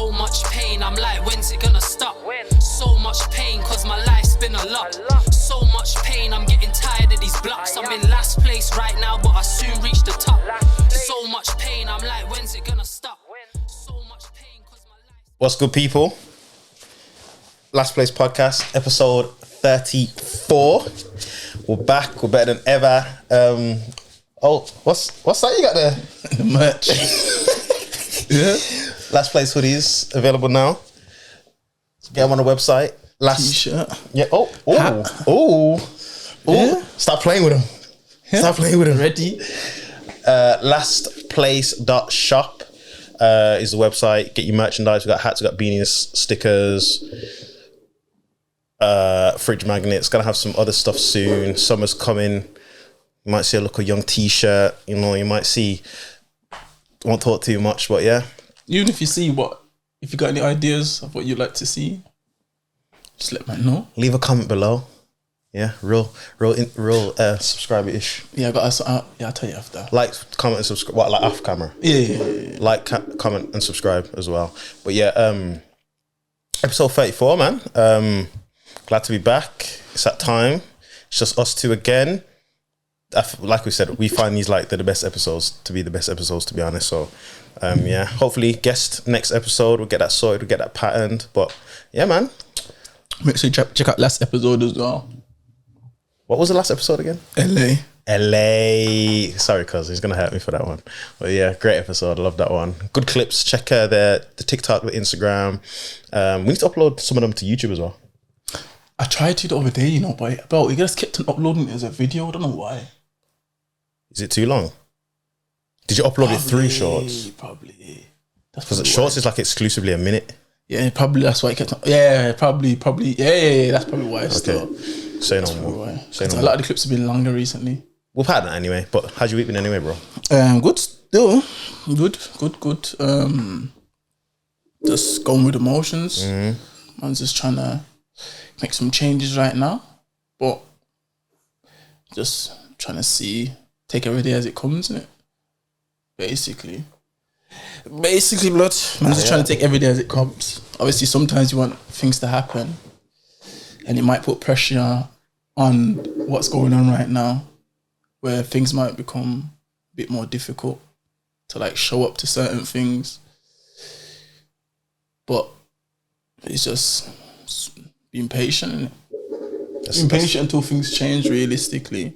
So much pain, I'm like, when's it gonna stop? So much pain, cause my life's been a lot. So much pain, I'm getting tired of these blocks. I'm in last place right now, but I soon reach the top. So much pain, I'm like, when's it gonna stop? So much pain, cause my life. What's good, people? Last Place Podcast, episode 34. We're back, we're better than ever. What's that you got there? The merch. Yeah. Last Place hoodies available now. Get them on the website. T-shirt. Yeah. Yeah. Stop playing with them. Yeah. Stop playing with them. Ready. Lastplace.shop is the website. Get your merchandise. We got hats, we got beanies, stickers, fridge magnets. Gonna have some other stuff soon. Summer's coming. You might see a look of young t-shirt. You know, you might see. Won't talk too much, but yeah. Even if you see if you got any ideas of what you'd like to see, just let me know. Leave a comment below. Yeah, real subscriber-ish. Yeah, I'll tell you after. Like, comment, and subscribe. What, like off camera? Yeah. Like, comment, and subscribe as well. But yeah, episode 34, man. Glad to be back. It's that time. It's just us two again. Like we said, we find these like they're the best episodes, to be honest. So yeah, hopefully guest next episode, we'll get that sorted, we'll get that patterned. But yeah, man, make sure you check out last episode as well. What was the last episode again? LA. Sorry, cuz he's gonna hurt me for that one. But yeah, great episode. I love that one. Good clips. Check the TikTok, the Instagram. We need to upload some of them to YouTube as well. I tried to the other day, but we just kept on uploading it as a video. I don't know why. Is it too long? Did you upload it through Shorts? Probably. Because Shorts is like exclusively a minute. Yeah, probably that's why it kept on. Yeah, probably. Yeah, that's probably why it's still. Say no more. A lot of the clips have been longer recently. We've had that anyway, but how's your week been anyway, bro? Good still. Good. Just going with emotions. Mm-hmm. I'm just trying to make some changes right now, but just trying to take every day as it comes, innit? Basically, blood. I'm just trying to take every day as it comes. Obviously, sometimes you want things to happen, and it might put pressure on what's going on right now, where things might become a bit more difficult to like show up to certain things. But it's just being patient. Being patient until things change realistically.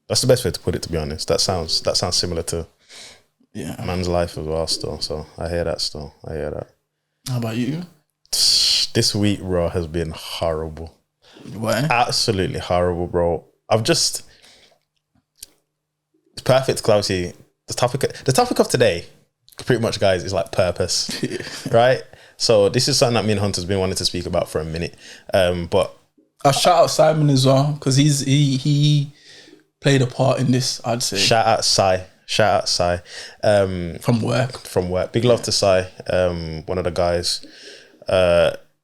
That's the best way to put it, to be honest. That sounds similar to man's life as well still. So I hear that still. How about you? This week, bro, has been horrible. Why? Absolutely horrible, bro. It's perfect because obviously the topic of today, pretty much, guys, is like purpose, right? So this is something that me and Hunter's been wanting to speak about for a minute. But I'll shout out Simon as well, because he played a part in this, I'd say. Shout out Sai. From work. Big love to Sai. One of the guys.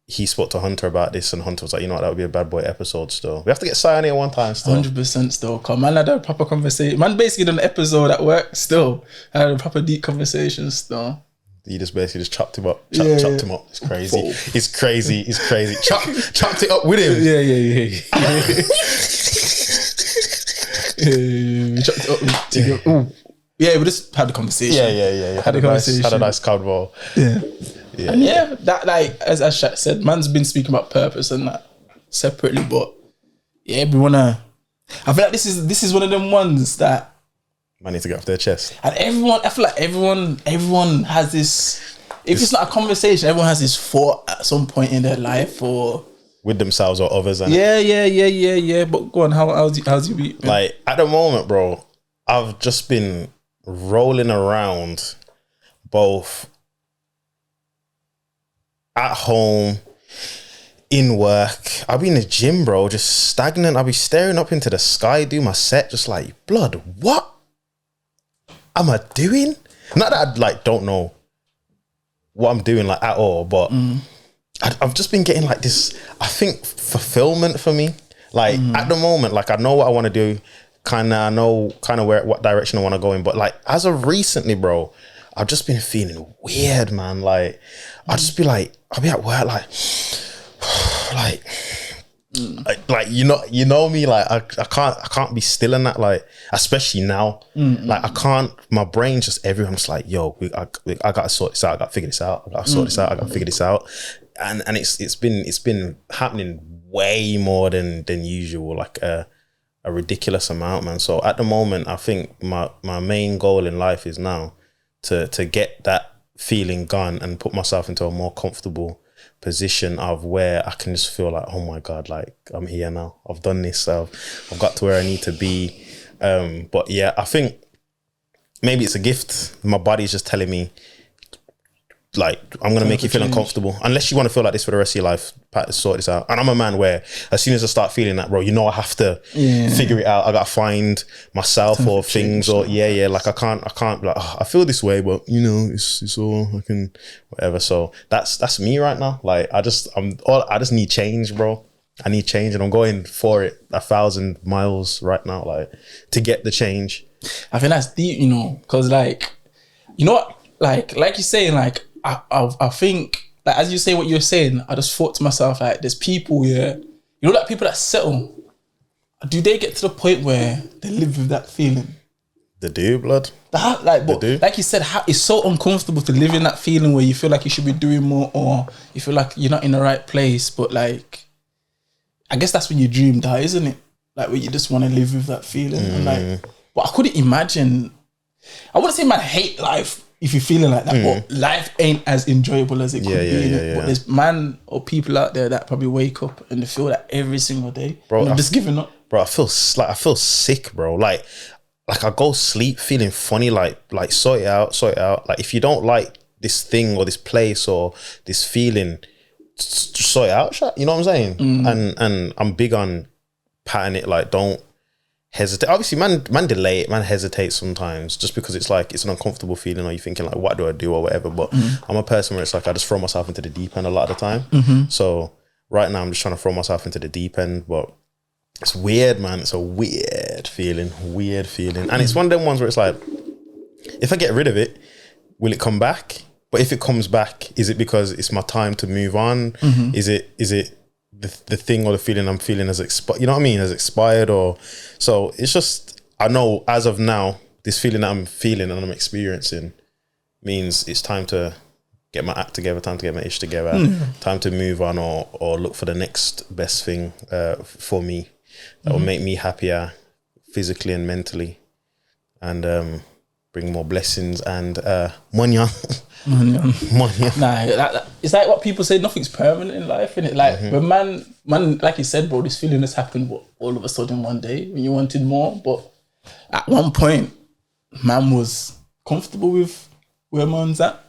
He spoke to Hunter about this, and Hunter was like, you know what, that would be a bad boy episode still. We have to get Sai on here one time still. 100% still. Cause man had a proper conversation. Man basically done an episode at work still. I had a proper deep conversation still. He just basically chopped him up. Chopped him up. It's crazy. It's crazy. Chopped it up with him. Yeah. Chopped it up with him. Yeah, we just had a conversation. Yeah. Had a nice convo. Yeah. And that, like, as Shaq said, man's been speaking about purpose and that separately, but yeah, I feel like this is one of them ones that man need to get off their chest. And I feel like everyone has this. If it's not a conversation, everyone has this thought at some point in their life, or with themselves or others. Yeah. But go on, how's your week? Like at the moment, bro, I've just been rolling around, both at home, in work. I'll be in the gym, bro, just stagnant. I'll be staring up into the sky, do my set, just like, blood, what am I doing? Not that I like don't know what I'm doing like at all, but I've just been getting like this, I think, fulfillment for me. Like at the moment, like I know what I want to do, I know what direction I want to go in, but like as of recently, bro, I've just been feeling weird, man. Like, I'll be at work, like you know me, like I can't be still in that, like, especially now. Like, I can't, my brain's just everywhere. I'm just like, yo, I gotta sort this out, I gotta figure this out, I gotta sort this out, I gotta figure this out. And it's been happening way more than usual, like a ridiculous amount, man. So at the moment, I think my main goal in life is now to get that feeling gone and put myself into a more comfortable position of where I can just feel like, oh my God, like, I'm here now. I've done this. I've got to where I need to be. But yeah, I think maybe it's a gift. My body's just telling me, like, I'm going to make you feel uncomfortable. Unless you want to feel like this for the rest of your life, sort this out. And I'm a man where as soon as I start feeling that, bro, I have to figure it out. I got to find myself or things, or like I can't be like, oh, I feel this way, but it's all I can, whatever. So that's me right now. Like, I just need change, bro. I need change, and I'm going for it 1,000 miles right now, like, to get the change. I think that's deep, because like, what, like you're saying, like, I think, like, as you say what you're saying, I just thought to myself, like, there's people, like people that settle, do they get to the point where they live with that feeling? They do, blood. Like you said, it's so uncomfortable to live in that feeling where you feel like you should be doing more, or you feel like you're not in the right place. But like, I guess that's when your dream dies, isn't it? Like, where you just want to live with that feeling. And like, but I couldn't imagine, I wouldn't say man hate life if you're feeling like that, but life ain't as enjoyable as it could be. But there's man or people out there that probably wake up and they feel that every single day. Bro, I'm just giving up. Bro, I feel sick, bro. Like I go sleep feeling funny, like sort it out. Like, if you don't like this thing or this place or this feeling, just sort it out, you know what I'm saying? And I'm big on patting it, like, don't hesitate. Obviously, man delay it, man hesitate sometimes, just because it's like, it's an uncomfortable feeling, or you're thinking like, what do I do or whatever. But I'm a person where it's like, I just throw myself into the deep end a lot of the time. So right now I'm just trying to throw myself into the deep end, but it's weird, man. It's a weird feeling. And it's one of them ones where it's like, if I get rid of it, will it come back? But if it comes back, is it because it's my time to move on? Is it the thing or the feeling I'm feeling has expired? You know what I mean? Has expired, or so it's just, I know as of now, this feeling that I'm feeling and I'm experiencing means it's time to get my act together, time to get my ish together, time to move on, or look for the next best thing for me that will make me happier physically and mentally, and bring more blessings and money. Nah, it's like what people say, nothing's permanent in life, innit? Like, when man, like you said, bro, this feeling has happened all of a sudden one day when you wanted more. But at one point, man was comfortable with where man's at,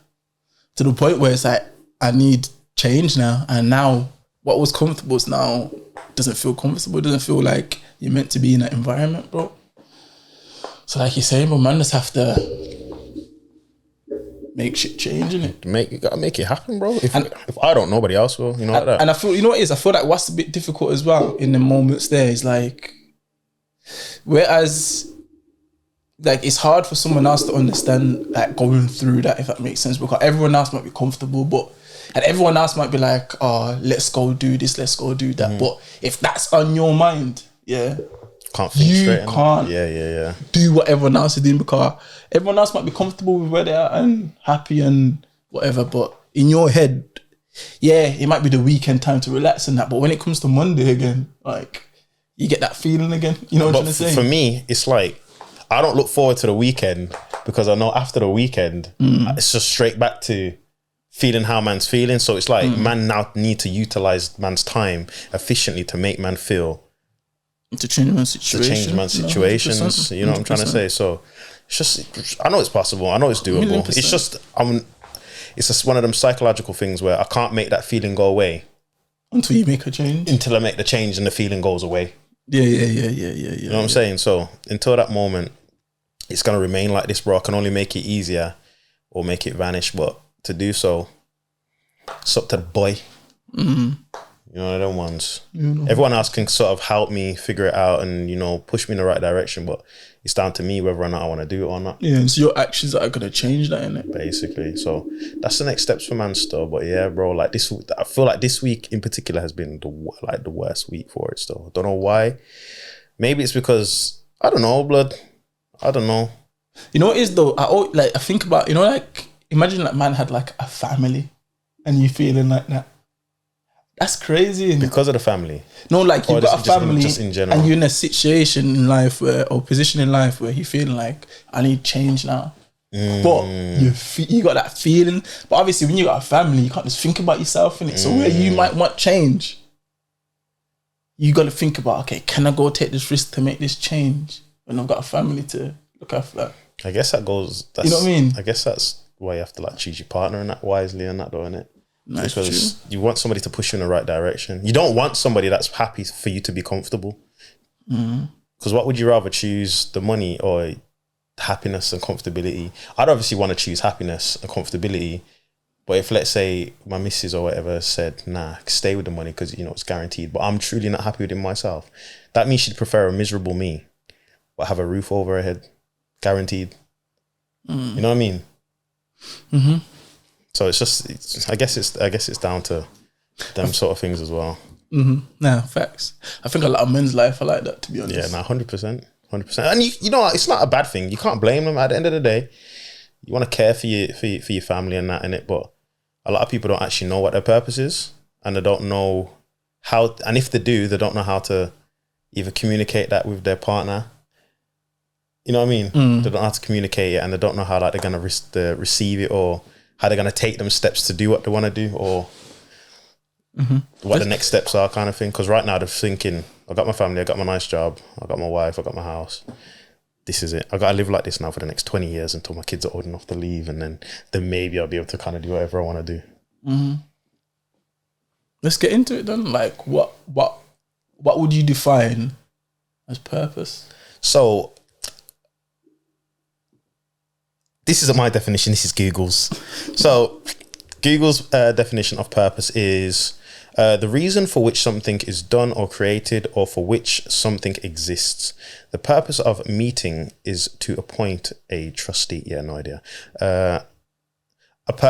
to the point where it's like, I need change now. And now what was comfortable is now doesn't feel comfortable. It doesn't feel like you're meant to be in that environment, bro. So like you're saying, but man just have to make shit change, innit? You gotta make it happen, bro. If I don't, nobody else will, like that. And I feel, what it is? I feel like what's a bit difficult as well in the moments there is like, whereas like it's hard for someone else to understand, like, going through that, if that makes sense, because everyone else might be comfortable, and everyone else might be like, oh, let's go do this, let's go do that. But if that's on your mind, can't think straight. Can't do what everyone else is doing, because everyone else might be comfortable with where they are and happy and whatever, but in your head, it might be the weekend time to relax and that, but when it comes to Monday again, like, you get that feeling again, you know what I'm trying to say? For me, it's like, I don't look forward to the weekend, because I know after the weekend, it's just straight back to feeling how man's feeling. So it's like, man now need to utilize man's time efficiently to make man feel, to change man's situations. You know what I'm trying to say? So it's just, I know it's possible. I know it's doable. 100%. It's just, it's just one of them psychological things where I can't make that feeling go away until you make a change. Until I make the change and the feeling goes away. Yeah. You know what I'm saying? So until that moment, it's gonna remain like this, bro. I can only make it easier or make it vanish, but to do so, it's up to the boy. You know, them ones. Everyone else can sort of help me figure it out and, you know, push me in the right direction, but it's down to me whether or not I want to do it or not. Yeah, it's your actions that are going to change that, innit? Basically. So that's the next steps for man still. But yeah, bro, like this, I feel like this week in particular has been the worst week for it still. I don't know why. Maybe it's because, I don't know, blood. I don't know. You know what it is though? I think about, you know, like, imagine that man had like a family and you feeling like that. That's crazy. Because of the family? No, like you've got a family just in general. and you're in a situation in life or position in life where you feeling like, I need change now. But you got that feeling. But obviously when you got a family, you can't just think about yourself in it. So where you might want change, you got to think about, okay, can I go take this risk to make this change when I've got a family to look after? I guess that goes, you know what I mean? I guess that's why you have to like choose your partner and that wisely and that, though, innit? Nice, because you want somebody to push you in the right direction. You don't want somebody that's happy for you to be comfortable. Because what would you rather choose, the money or happiness and comfortability? I'd obviously want to choose happiness and comfortability. But if, let's say, my missus or whatever said, nah, stay with the money because, you know, it's guaranteed, but I'm truly not happy with it myself, that means she'd prefer a miserable me, but have a roof over her head, guaranteed. You know what I mean? So it's just, I guess it's down to them sort of things as well. Nah, facts. I think a lot of men's life are like that, to be honest. Yeah, nah, 100%. And you know, it's not a bad thing. You can't blame them. At the end of the day, you want to care for your family and that, innit? But a lot of people don't actually know what their purpose is, and they don't know how. And if they do, they don't know how to either communicate that with their partner. You know what I mean? They don't know how to communicate it, and they don't know how like they're gonna receive it, or how they're gonna take them steps to do what they want to do, or what the next steps are, kind of thing. Because right now they're thinking, I got my family, I got my nice job, I got my wife, I got my house. This is it. I got to live like this now for the next 20 years until my kids are old enough to leave, and then maybe I'll be able to kind of do whatever I want to do. Let's get into it then. Like, what would you define as purpose? So, this isn't my definition, this is Google's. So, Google's definition of purpose is the reason for which something is done or created, or for which something exists. The purpose of meeting is to appoint a trustee. Yeah, no idea.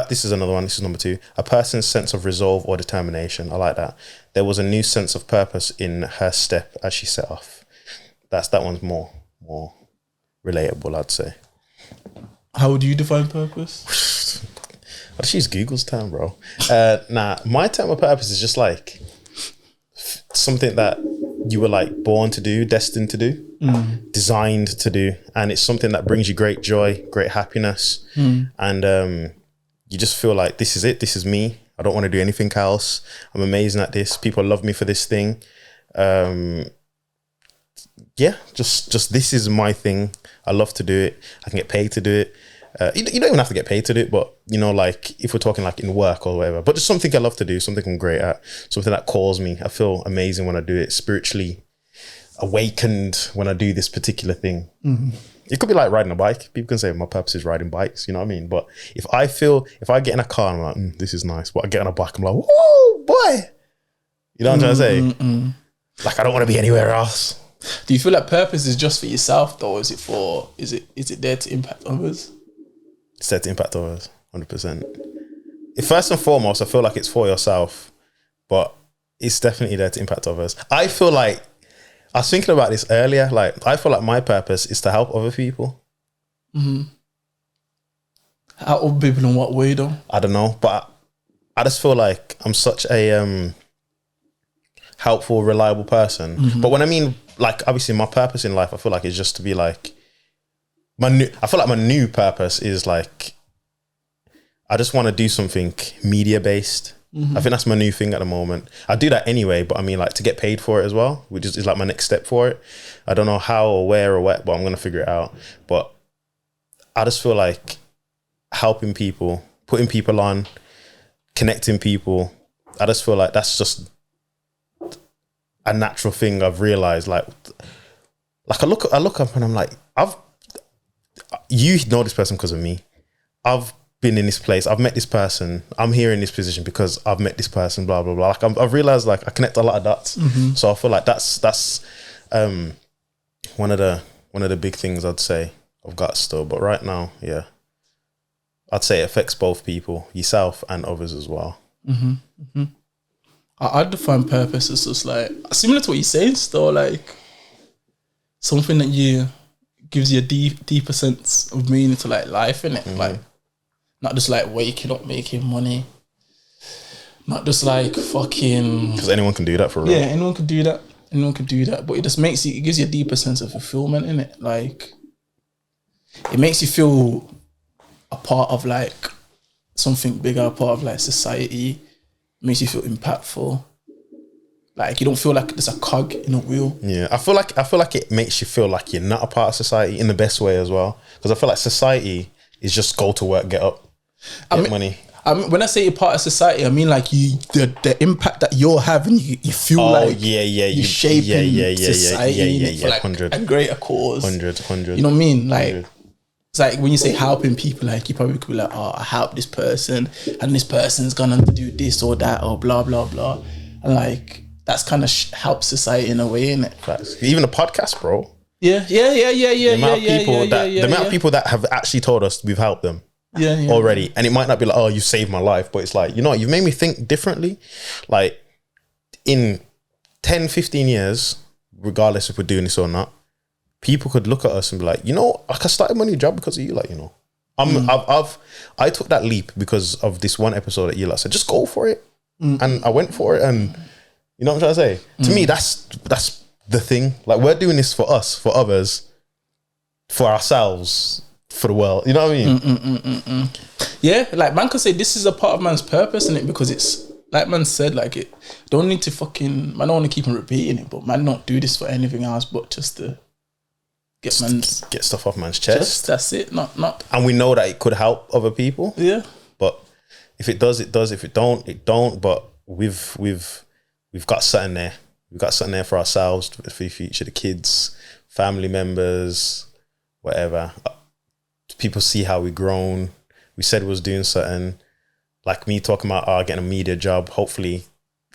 This is another one. This is number 2. A person's sense of resolve or determination. I like that. There was a new sense of purpose in her step as she set off. That one's more relatable, I'd say. How would you define purpose? I'll just use Google's term, bro. My term of purpose is just like something that you were like born to do, destined to do, designed to do, and it's something that brings you great joy, great happiness, and you just feel like this is it, this is me. I don't want to do anything else. I'm amazing at this. People love me for this thing. Just this is my thing. I love to do it. I can get paid to do it. You don't even have to get paid to do it, but you know, like if we're talking like in work or whatever, but just something I love to do, something I'm great at, something that calls me. I feel amazing when I do it, spiritually awakened when I do this particular thing. It could be like riding a bike. People can say my purpose is riding bikes, you know what I mean? But if I get in a car and I'm like, this is nice, but I get on a bike, I'm like, whoa, boy. You know what I'm trying to say? Like, I don't want to be anywhere else. Do you feel like purpose is just for yourself though? Or is it there to impact others? It's there to impact others, 100%. First and foremost, I feel like it's for yourself, but it's definitely there to impact others. I feel like, I was thinking about this earlier, like I feel like my purpose is to help other people. Help other people in what way though? I don't know, but I just feel like I'm such a helpful, reliable person. But when I mean, like, obviously my purpose in life, I feel like it's just to be like, I feel like my new purpose is like, I just want to do something media based. I think that's my new thing at the moment. I do that anyway, but I mean like to get paid for it as well, which is like my next step for it. I don't know how or where or what, but I'm going to figure it out. But I just feel like helping people, putting people on, connecting people. I just feel like that's just a natural thing I've realized. Like I look up and I'm like, you know this person because of me. I've been in this place. I've met this person. I'm here in this position because I've met this person. Blah blah blah. Like I've realized like I connect a lot of dots. So I feel like that's one of the big things I'd say I've got still. But right now, yeah, I'd say it affects both people, yourself and others as well. I define purpose as just like similar to what you're saying. Still, like something that you gives you a deeper sense of meaning to like life, innit? Like not just like waking up making money, not just like fucking. Because anyone can do that for real. Yeah, anyone can do that. Anyone can do that, but it just makes you. It gives you a deeper sense of fulfillment, innit? Like it makes you feel a part of like something bigger, a part of like society. It makes you feel impactful. Like you don't feel like there's a cog in a wheel. Yeah, I feel like it makes you feel like you're not a part of society in the best way as well. Because I feel like society is just go to work, get up, get money. I mean, when I say you're part of society, I mean like the impact that you're having. You feel like you're shaping society for like 100. a greater cause. 100. You know what I mean? Like it's like when you say helping people, like you probably could be like, oh, I help this person, and this person's gonna do this or that or blah blah blah, and like that's kind of helps society in a way, innit? Facts. Even a podcast, bro. Yeah. The amount of people that have actually told us we've helped them. Yeah. Already. And it might not be like, oh, you saved my life, but it's like, you know, you've made me think differently. Like in 10, 15 years, regardless if we're doing this or not, people could look at us and be like, you know, I started my new job because of you, like, you know. I took that leap because of this one episode that you like said, just go for it. And I went for it, and you know what I'm trying to say? To me, that's the thing. Like we're doing this for us, for others, for ourselves, for the world. You know what I mean? Yeah, like man could say this is a part of man's purpose, isn't it? Because it's like man said, like it don't need to fucking. Man don't want to keep on repeating it, but man don't do this for anything else but just to get stuff off man's chest. That's it. Not. And we know that it could help other people. Yeah. But if it does, it does. If it don't, it don't. But we've got something there. We've got something there for ourselves, for the future, the kids, family members, whatever. People see how we've grown. We said we was doing something. Like me talking about getting a media job. Hopefully,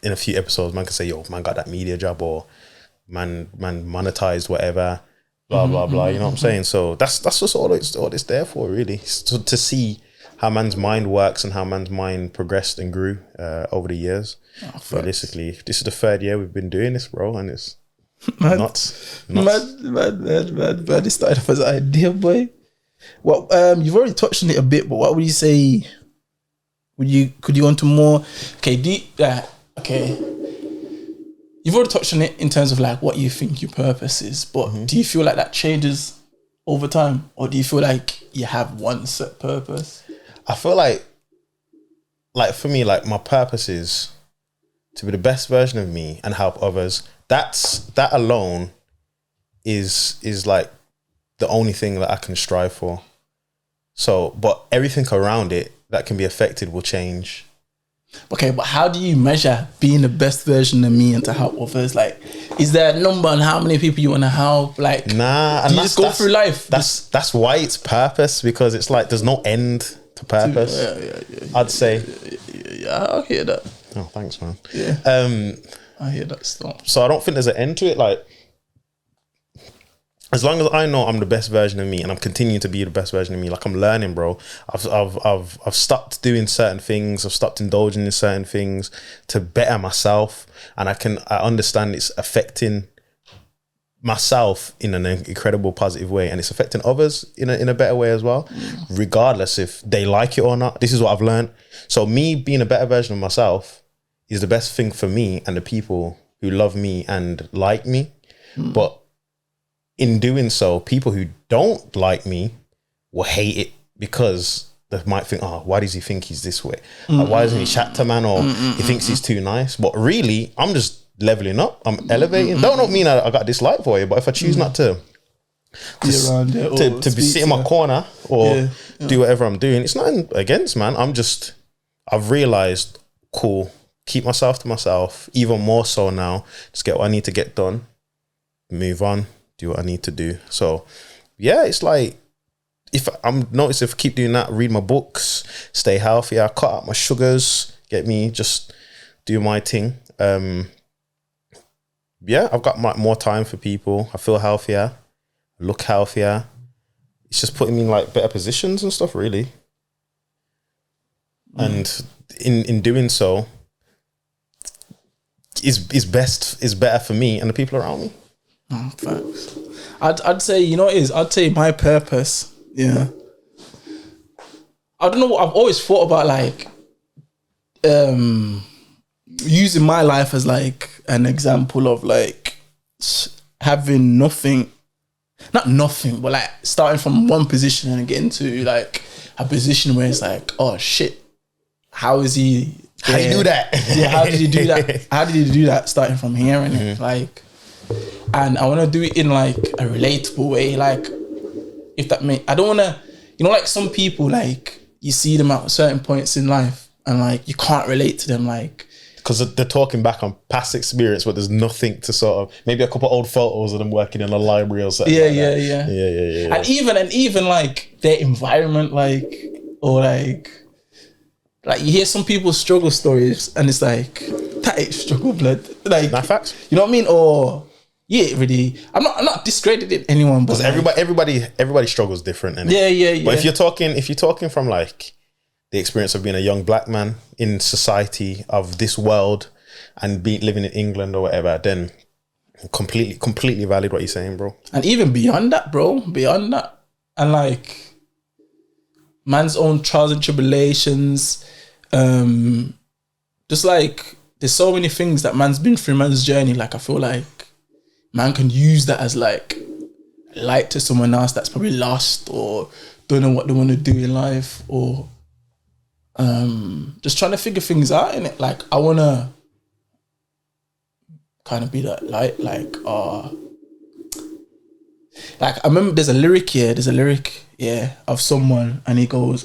in a few episodes, man can say, "Yo, man got that media job," or "Man monetized whatever." Blah blah blah. You know what I'm saying? So that's just all it's there for, really. So to see how man's mind works and how man's mind progressed and grew over the years. Realistically, this is the 3rd year we've been doing this, bro, and it's nuts. Mad. It started off as an idea, boy. Well, you've already touched on it a bit, but what would you say? Could you want to more? Okay, okay. You've already touched on it in terms of like what you think your purpose is, but do you feel like that changes over time, or do you feel like you have one set purpose? I feel like for me, like my purpose is to be the best version of me and help others. That alone is like the only thing that I can strive for. So, but everything around it that can be affected will change. Okay, but how do you measure being the best version of me and to help others? Like, is there a number on how many people you want to help? Like, nah, do you just go through life? That's why it's purpose, because it's like there's no end to purpose. Yeah. I'd say. Yeah, I hear that. Oh, thanks, man. Yeah. I hear that stuff. So I don't think there's an end to it. Like, as long as I know I'm the best version of me and I'm continuing to be the best version of me, like I'm learning, bro. I've stopped doing certain things. I've stopped indulging in certain things to better myself, and I understand it's affecting myself in an incredible positive way, and it's affecting others in a better way as well, regardless if they like it or not. This is what I've learned. So me being a better version of myself is the best thing for me and the people who love me and like me. But in doing so, people who don't like me will hate it because they might think, oh, why does he think he's this way? Like, why doesn't he chat to man? Or he thinks he's too nice. But really, I'm just leveling up. I'm elevating. That don't mean I got dislike for you, but if I choose not to be sit in my corner or do whatever I'm doing, it's nothing against, man. I've realized, cool, keep myself to myself, even more so now. Just get what I need to get done, move on, do what I need to do. So yeah, it's like if I'm noticed, if I keep doing that, read my books, stay healthy, I cut out my sugars, get me just do my thing. Yeah, I've got more time for people. I feel healthier, look healthier. It's just putting me in like better positions and stuff, really. And in doing so, is better for me and the people around me. Oh, facts. I'd say, you know what it is? I'd say my purpose, yeah. I don't know what I've always thought about, like, using my life as like an example of like having nothing, not nothing, but like starting from one position and getting to like a position where it's like, oh shit, how is he there? How you do that? Yeah, how did he do that? How did he do that starting from here? And like, and I want to do it in like a relatable way. Like, if that makes, I don't want to, you know, like some people, like you see them at certain points in life and like you can't relate to them, like, because they're talking back on past experience, but there's nothing to sort of, maybe a couple of old photos of them working in a library or something. Yeah. And even like their environment, like, or like you hear some people's struggle stories and it's like, that ain't struggle, blood. Like, Not facts. You know what I mean? Or yeah, really. I'm not discrediting anyone, but because everybody struggles different. Innit? Yeah. But if you're talking from like the experience of being a young black man in society of this world and living in England or whatever, then completely valid what you're saying, bro. And even beyond that, and like man's own trials and tribulations, just like there's so many things that man's been through, man's journey. Like I feel like man can use that as like light to someone else that's probably lost or don't know what they want to do in life, or just trying to figure things out in it. Like I want to kind of be that light, like I remember there's a lyric of someone and he goes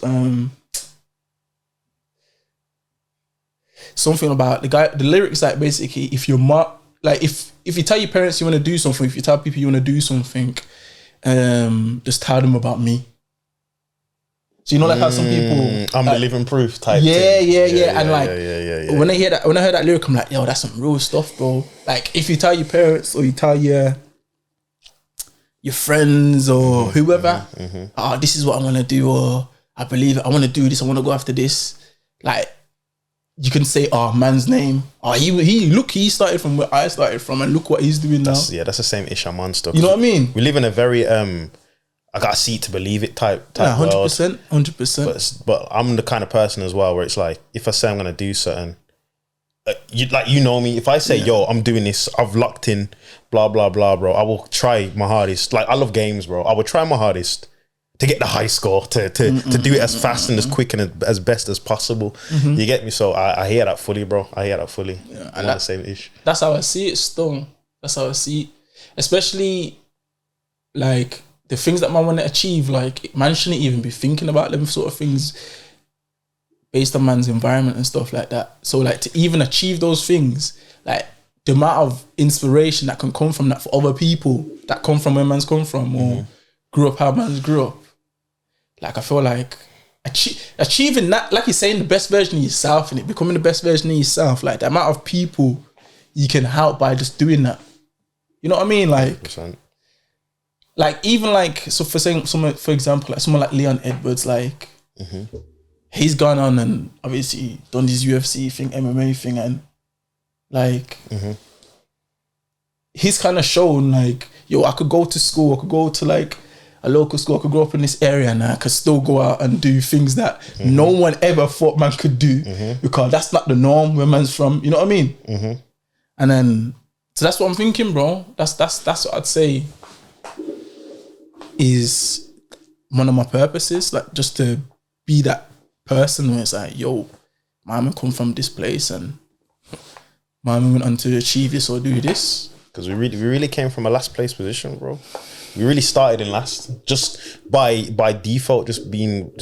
something about the lyrics, like basically if you're like if you tell your parents you want to do something, if you tell people you want to do something, just tell them about me. So you know, like how some people, I'm like, the living proof type. Yeah. And like, yeah. when I heard that lyric, I'm like, yo, that's some real stuff, bro. Like, if you tell your parents or you tell your friends or whoever, oh, this is what I'm gonna do, or I believe it, I want to do this, I want to go after this. Like, you can say, oh, man's name. Oh, he started from where I started from, and look what he's doing now. That's the same ish I'm on stuff. You know what I mean? We live in a very I got to see it to believe it type 100%. But I'm the kind of person as well where it's like, if I say I'm gonna do something, you know me. If I say, yo, I'm doing this, I've locked in, blah blah blah, bro. I will try my hardest. Like I love games, bro. I will try my hardest to get the high score, to do it as fast and as quick and as best as possible. You get me? So I hear that fully, bro. I hear that fully. Yeah, I'm on the same issue. That's how I see it still. That's how I see it. Especially like the things that man want to achieve, like man shouldn't even be thinking about them sort of things based on man's environment and stuff like that. So like to even achieve those things, like the amount of inspiration that can come from that for other people that come from where man's come from or grew up how man's grew up. Like I feel like achieving that, like you're saying, the best version of yourself, and it becoming the best version of yourself, like the amount of people you can help by just doing that. You know what I mean? Like 100%. Like even like, so for saying someone, for example, like someone like Leon Edwards, like he's gone on and obviously done this UFC thing, MMA thing, and like he's kind of shown like, yo, I could go to school, I could go to like a local school, I could grow up in this area and I could still go out and do things that no one ever thought man could do because that's not the norm where man's from, you know what I mean? And then, so that's what I'm thinking, bro. That's what I'd say is one of my purposes, like just to be that person where it's like, yo, my man come from this place and my man went on to achieve this or do this. Because we really came from a last place position, bro. We really started in last, just by default, just being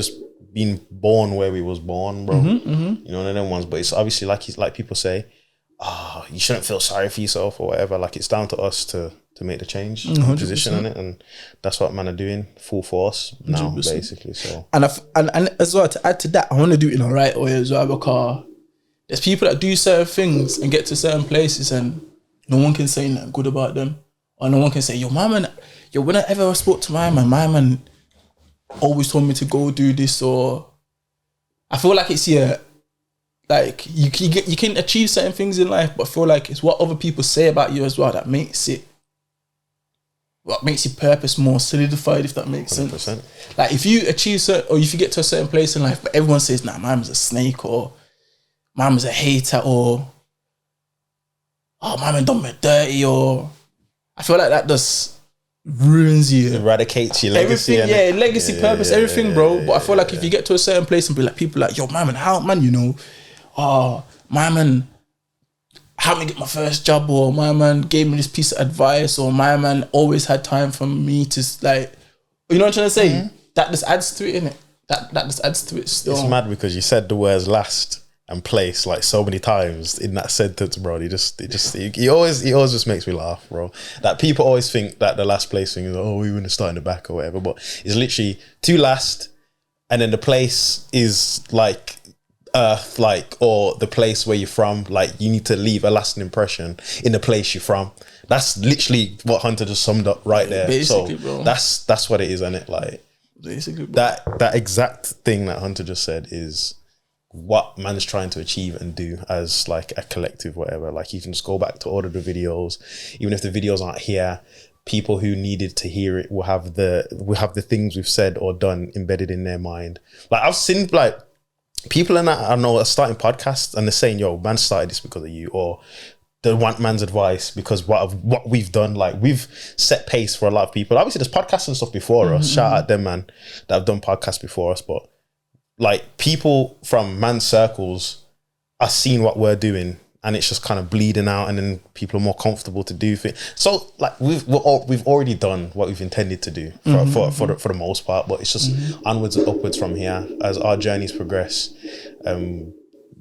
born where we was born, bro. You know, one of them ones. But it's obviously like people say, oh, you shouldn't feel sorry for yourself or whatever. Like, it's down to us to make the change, 100%. position in it, and that's what man are doing full force now, 100%. basically. So, and as well, to add to that, I want to do it in the right way as well, because there's people that do certain things and get to certain places and no one can say nothing good about them, or no one can say, yo, when I ever spoke to my man always told me to go do this, or I feel like it's like you can achieve certain things in life, but I feel like it's what other people say about you as well that makes your purpose more solidified, if that makes 100%. sense. Like, if you achieve or if you get to a certain place in life, but everyone says, nah, my man's a snake, or my man's a hater, or oh, my man done me dirty, or I feel like that just ruins you. Eradicates your legacy. Everything, legacy, purpose, everything, bro. But I feel like if you get to a certain place and be like, people like, yo, my man, how, man, oh, my man helped me get my first job, or my man gave me this piece of advice, or my man always had time for me to, like, you know what I'm trying to say? Mm-hmm. That just adds to it, innit? That just adds to it still. It's mad because you said the words last and place like so many times in that sentence, bro. He always just makes me laugh, bro. That people always think that the last place thing is, oh, we want to start in the back or whatever, but it's literally two last, and then the place is like earth, like, or the place where you're from. Like, you need to leave a lasting impression in the place you're from. That's literally what Hunter just summed up right there. Basically, so bro, that's what it is, isn't it? Like, basically, bro. That exact thing that Hunter just said is what man's trying to achieve and do as like a collective, whatever. Like, you can just go back to all of the videos, even if the videos aren't here, people who needed to hear it will have the things we've said or done embedded in their mind. Like, I've seen like people in that I know are starting podcasts and they're saying, yo, man started this because of you, or they want man's advice because what we've done. Like, we've set pace for a lot of people. Obviously there's podcasts and stuff before us. Shout out them, man, that have done podcasts before us, but like, people from man's circles are seeing what we're doing, and it's just kind of bleeding out, and then people are more comfortable to do things. So like, we've already done what we've intended to do for the most part, but it's just onwards and upwards from here. As our journeys progress,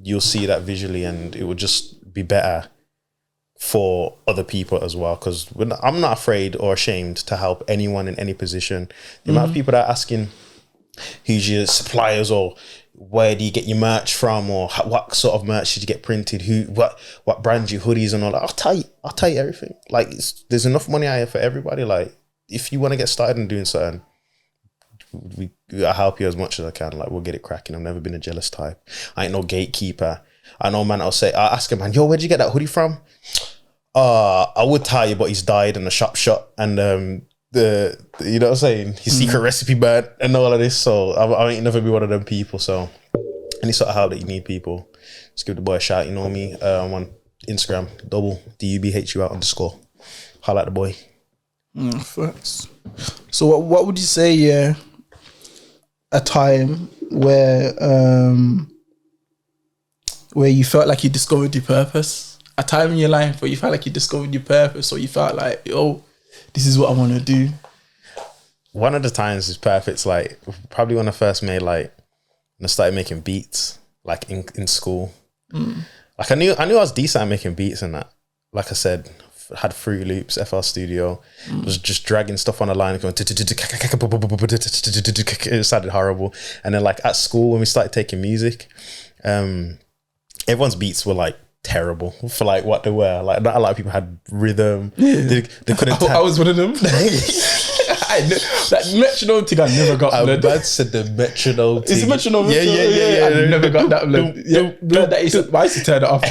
you'll see that visually, and it will just be better for other people as well, because I'm not afraid or ashamed to help anyone in any position. The amount of people that are asking who's your suppliers, or where do you get your merch from, or what sort of merch did you get printed, what brand your hoodies and all that, I'll tell you everything. Like, there's enough money out here for everybody. Like, if you want to get started in doing something, I'll help you as much as I can. Like, we'll get it cracking. I've never been a jealous type. I ain't no gatekeeper. I know, man, I'll ask him, man, yo, where'd you get that hoodie from? I would tell you, but he's died in a shop shot, and you know what I'm saying, his secret recipe burnt and all of this. So I ain't never be one of them people. So any sort of help that you need, people, just give the boy a shout. You know me, I'm on Instagram, DUBHUL_. Holla at the boy. Thanks. So what would you say, a time where you felt like you discovered your purpose? A time in your life where you felt like you discovered your purpose, or you felt like, yo, this is what I want to do? One of the times is perfect. Like, probably when I first made, like, when I started making beats, like in school. Like, I knew I was decent at making beats and that. Like I said, had Fruity Loops, FL Studio, was just dragging stuff on the line, going, it sounded horrible. And then, like, at school, when we started taking music, everyone's beats were like terrible for like what they were. Like, not a lot of people had rhythm. They couldn't. I was one of them. That metronome thing, I never got. I said the metronome thing. Is it metronome? Yeah. I never got that. I used to turn it off.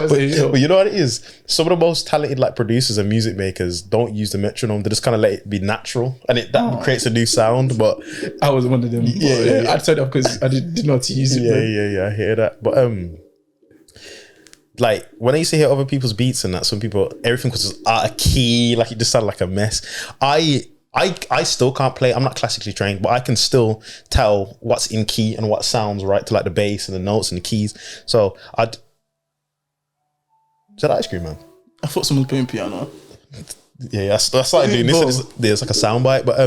But you know what it is? Some of the most talented like producers and music makers don't use the metronome. They just kind of let it be natural, and that creates a new sound. But I was one of them. Yeah. I'd turn it off because I didn't know how to use it. Yeah, I hear that. But like, when I used to hear other people's beats and that, some people, everything was just out of key, like it just sounded like a mess. I still can't play. I'm not classically trained, but I can still tell what's in key and what sounds right to like the bass and the notes and the keys. So is that ice cream, man? I thought someone was playing piano. Yeah, I started doing this. There's like a soundbite, but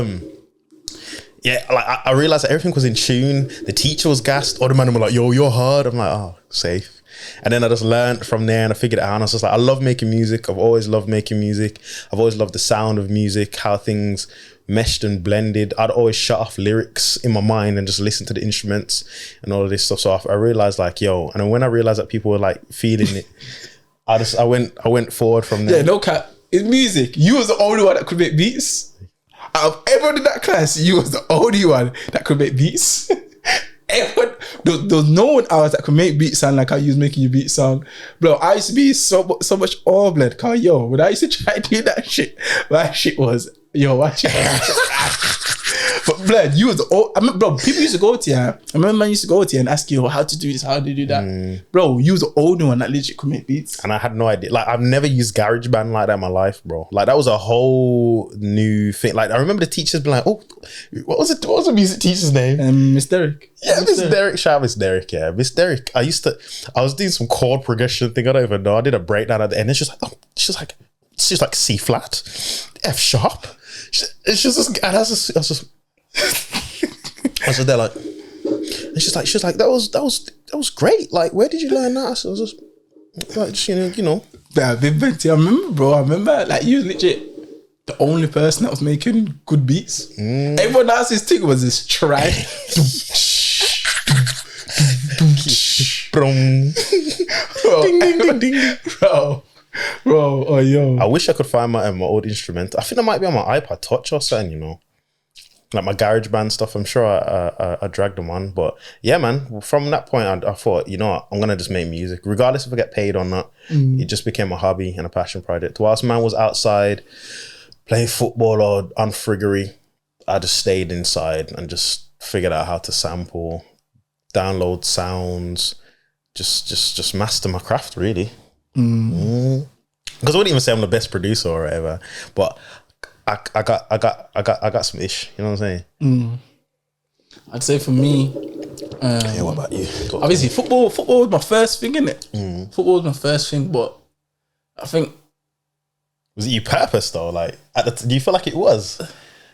yeah, like I realized that everything was in tune. The teacher was gassed. All the men were like, yo, you're hard. I'm like, oh, safe. And then I just learned from there and I figured it out. And I was just like, I love making music. I've always loved making music. I've always loved the sound of music, how things meshed and blended. I'd always shut off lyrics in my mind and just listen to the instruments and all of this stuff. So I realized like, yo, and then when I realized that people were like feeling it, I went forward from there. Yeah, no cap. In music, you was the only one that could make beats. Out of everyone in that class, you was the only one that could make beats. Everyone, there was no one else that could make beats sound like how you was making your beats sound. Bro, I used to be so much all-blood. Cause yo, when I used to try to do that shit, my shit was But blood, you was the I mean, bro, people used to go to you. I remember man used to go to you and ask you how to do this, how to do that. Bro, you was the only one that legit could make beats. And I had no idea. Like, I've never used GarageBand like that in my life, bro. Like, that was a whole new thing. Like, I remember the teachers being like, oh, what was the music teacher's name? Miss Derek. Yeah, Miss Derek. Shout out Miss Derek, yeah. Miss Derek. I was doing some chord progression thing. I don't even know. I did a breakdown at the end. And she's like C flat, F sharp. It's just, and I was just there like, and she's like, that was great. Like, where did you learn that? So I was just like, just, you know. Yeah, I remember, bro. I remember, like, you was legit the only person that was making good beats. Everyone else's thing was this try. Brum. Ding, ding, ding, ding. Bro, oh yo. I wish I could find my old instrument. I think I might be on my iPod Touch or something, you know. Like my GarageBand stuff. I'm sure I dragged them on. But yeah, man, from that point, I thought, you know what, I'm going to just make music. Regardless if I get paid or not. It just became a hobby and a passion project. Whilst man was outside playing football or on friggery, I just stayed inside and just figured out how to sample, download sounds, just master my craft, really. Because I wouldn't even say I'm the best producer or whatever, but I got some ish. You know what I'm saying? I'd say for me, yeah. What about you? Obviously, football was my first thing, innit? Football was my first thing, but I think, was it you purpose though? Like, do you feel like it was?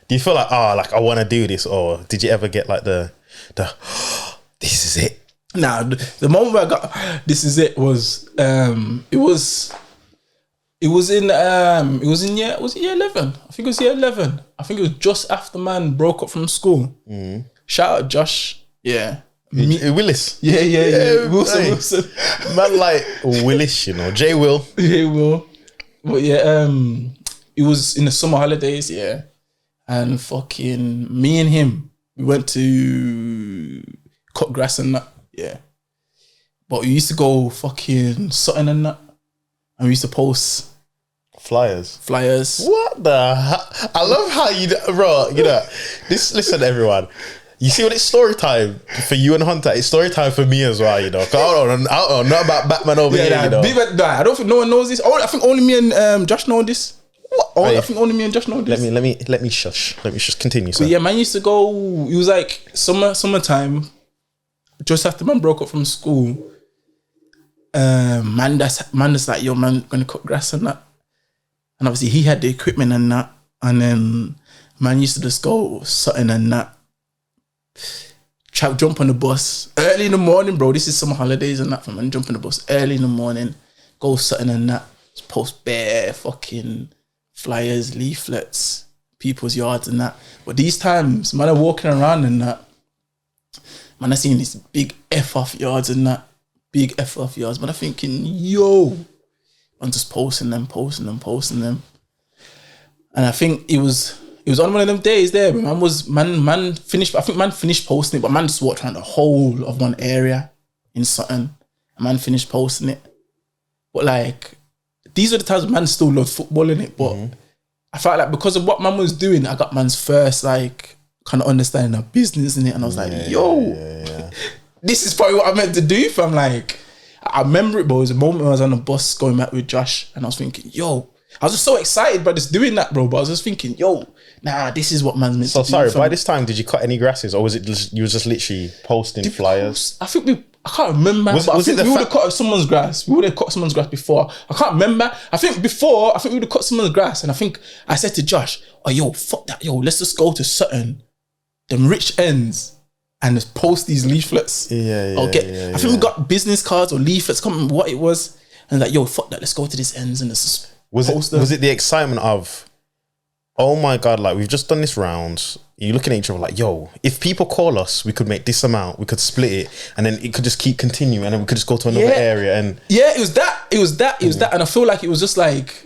Do you feel like, like I want to do this, or did you ever get like the this is it? Nah, the moment where I got this is it was it was in year 11. I think it was year 11. I think it was just after man broke up from school. Shout out Josh. Yeah. Willis. Yeah. Wilson. Man like Willis, you know. J Will. But yeah, it was in the summer holidays, yeah. And fucking me and him, we went to cut grass and that. Yeah. But we used to go fucking Sutton and that. And we used to post flyers. What the hell? I love how bro, you know, listen everyone. You see what it's story time for you and Hunter. It's story time for me as well, you know. I don't know not about Batman over here, you know. I don't think no one knows this. I think only me and Josh know this. What? I think only me and Josh know this. Let me shush. Continue, sir. But yeah, man used to go. It was like summertime. Just after man broke up from school, man that's like, yo, man, gonna cut grass and that. And obviously he had the equipment and that. And then man used to just go Sutton and that. Jump on the bus early in the morning, bro. This is summer holidays and that. For man, jump on the bus early in the morning, go Sutton and that. Just post bare fucking flyers, leaflets, people's yards and that. But these times, man, are walking around and that. Man, I seen these big F-off yards and that. Big F-off yards. But I'm thinking, yo. I'm just posting them. And I think it was on one of them days there, but man finished, I think man finished posting it, but man just walked around the whole of one area in Sutton. And man finished posting it. But like, these are the times man still loved football in it. But I felt like because of what man was doing, I got man's first like kind of understanding of business in it, and I was like, this is probably what I meant to do. From like, I remember it, bro. It was a moment when I was on the bus going back with Josh, and I was thinking, yo, I was just so excited by just doing that, bro. But I was just thinking, yo, nah, this is what man's meant to do. So sorry, by this time, did you cut any grasses, or was it just, you were just literally posting flyers? I can't remember. We would have cut someone's grass. We would have cut someone's grass before. I can't remember. I think we would have cut someone's grass, and I think I said to Josh, oh, yo, fuck that, yo, let's just go to Sutton them rich ends and just post these leaflets. I think we got business cards or leaflets, can't remember what it was. And like, yo, fuck that, let's go to this ends and just post them. Was it the excitement of, oh my God, like we've just done this round. You're looking at each other like, yo, if people call us, we could make this amount, we could split it, and then it could just keep continuing, and then we could just go to another area. And it was that. And I feel like it was just like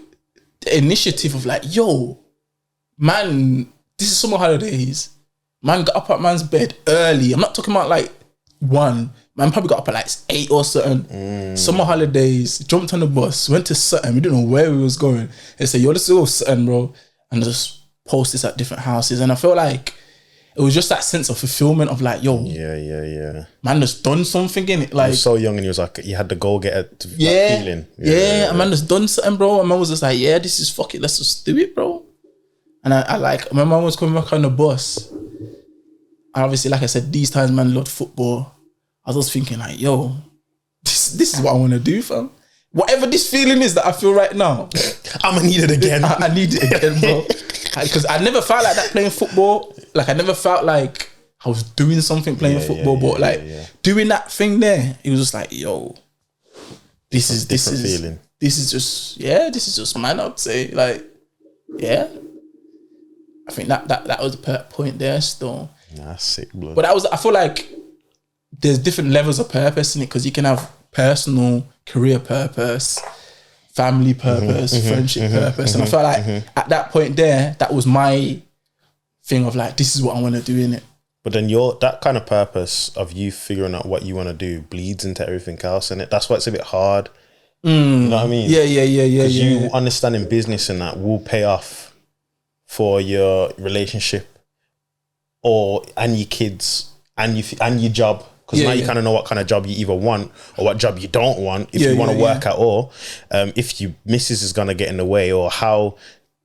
the initiative of like, yo, man, this is summer holidays. Man got up at man's bed early. I'm not talking about like 1. Man probably got up at like 8 or something. Summer holidays, jumped on the bus, went to Sutton. We didn't know where we was going. They said, yo, let's go to Sutton, bro. And just post this at different houses. And I felt like it was just that sense of fulfillment of like, yo, man just done something in it. Like, you were so young and you was like, you had the goal getter feeling. And man just done something, bro. And man was just like, yeah, this is fuck it, let's just do it, bro. And I like, my mum was coming back on the bus. And obviously, like I said, these times man loved football. I was just thinking like, yo, this is what I want to do, fam. Whatever this feeling is that I feel right now, I'm gonna need it again. I need it again, bro. Because I never felt like that playing football. Like I never felt like I was doing something playing football, but like doing that thing there, it was just like, yo, this is feeling. This is just man, I'd say. Like, yeah. I think that was the point there still. Nah, sick blood. But I feel like there's different levels of purpose in it, because you can have personal career purpose, family purpose, friendship purpose. And I felt like at that point there, that was my thing of like, this is what I want to do in it. But then that kind of purpose of you figuring out what you want to do bleeds into everything else in it. That's why it's a bit hard. You know what I mean? Yeah. Because you understanding business and that will pay off for your relationship and your kids and your job. Because now you kind of know what kind of job you either want or what job you don't want, if you want to work at all. If your missus is going to get in the way, or how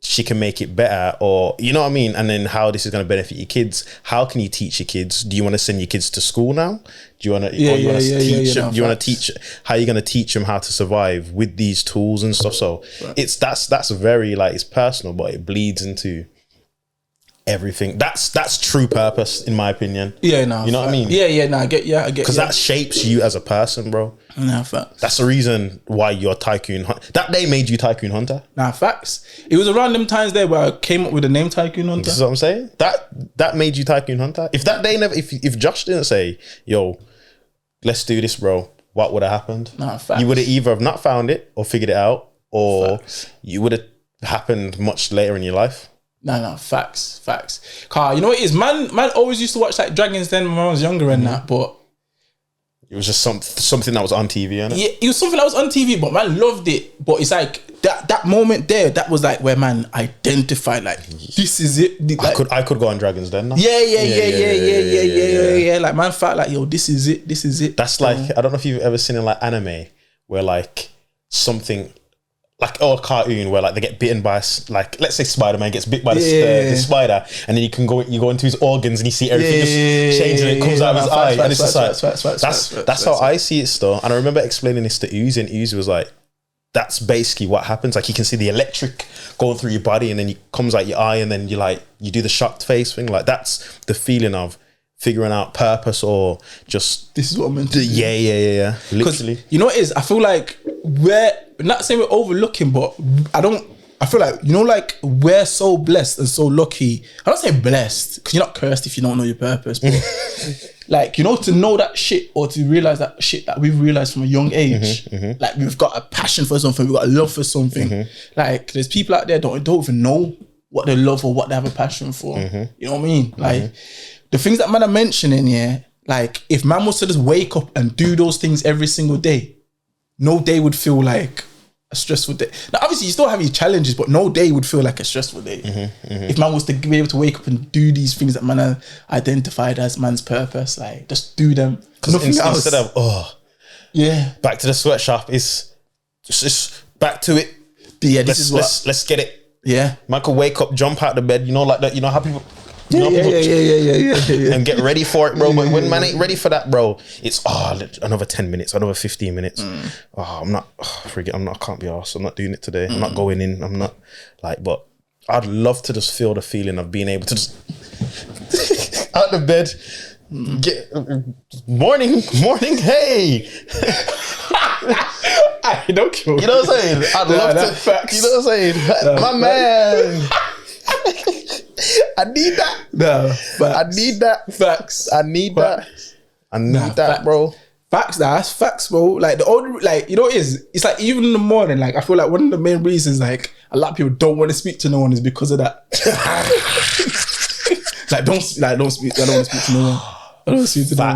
she can make it better, or you know what I mean? And then how this is going to benefit your kids. How can you teach your kids? Do you want to send your kids to school now? Do you want to teach them? Do you want to teach how you're going to teach them how to survive with these tools and stuff? So that's very like, it's personal, but it bleeds into everything. That's true purpose, in my opinion. You know what I mean? I get because that shapes you as a person, bro. Nah, facts. That's the reason why you're Tycoon Hunter. That day made you Tycoon Hunter. Nah, facts. It was around them times there where I came up with the name Tycoon Hunter. This is what I'm saying. That made you Tycoon Hunter. If that day if Josh didn't say, yo, let's do this, bro, what would have happened? Nah, facts. You would have either have not found it or figured it out, or you would have happened much later in your life. No, facts. Car, you know what it is? Man always used to watch like Dragons Den when I was younger and that, but it was just something that was on TV, innit? Yeah, it was something that was on TV, but man loved it. But it's like that moment there, that was like where man identified like, this is it. Like, I could go on Dragons Den now. Yeah. Like man felt like, yo, this is it. That's like, I don't know if you've ever seen in like anime where like something like, a cartoon where like they get bitten by, like, let's say Spider-Man gets bit by the spider, and then you go into his organs and you see everything just changing, and it comes out of his eye, and it's just like, that's how I see it still. And I remember explaining this to Uzi, and Uzi was like, that's basically what happens. Like, you can see the electric going through your body, and then it comes out your eye, and then you do the shocked face thing. Like, that's the feeling of figuring out purpose, or just, this is what I'm meant to do. Yeah. Literally. You know what it is? I feel like we're not saying we're overlooking, but I feel like, you know, like we're so blessed and so lucky. I don't say blessed because you're not cursed if you don't know your purpose, but like, you know, to know that shit, or to realize that shit that we've realized from a young age, like we've got a passion for something, we've got a love for something. Like, there's people out there don't even know what they love or what they have a passion for. You know what I mean? Like, the things that man are mentioning here, like if man was to just wake up and do those things every single day, no day would feel like a stressful day. Now, obviously, you still have your challenges, but no day would feel like a stressful day. If man was to be able to wake up and do these things that man have identified as man's purpose, like just do them. Because instead of back to the sweatshop, is just back to it. Yeah, let's get it. Yeah, man could wake up, jump out the bed, you know, like that. You know how people. Yeah. And get ready for it, bro. But when man ain't ready for that, bro, it's another 10 minutes, another 15 minutes. I can't be arsed. I'm not doing it today. I'm not going in. I'm not like, but I'd love to just feel the feeling of being able to just out of bed. Morning, hey. I don't kill. You know what I'm saying? I'd love to. Facts. You know what I'm saying? My man. I need that. No, facts. I need that. Facts. I need Facts. that. I need that, bro. Facts, that's facts, bro. Like the only, like, you know what it is? It's like even in the morning, like I feel like one of the main reasons like a lot of people don't want to speak to no one is because of that. I don't want to speak to no one. I don't speak to no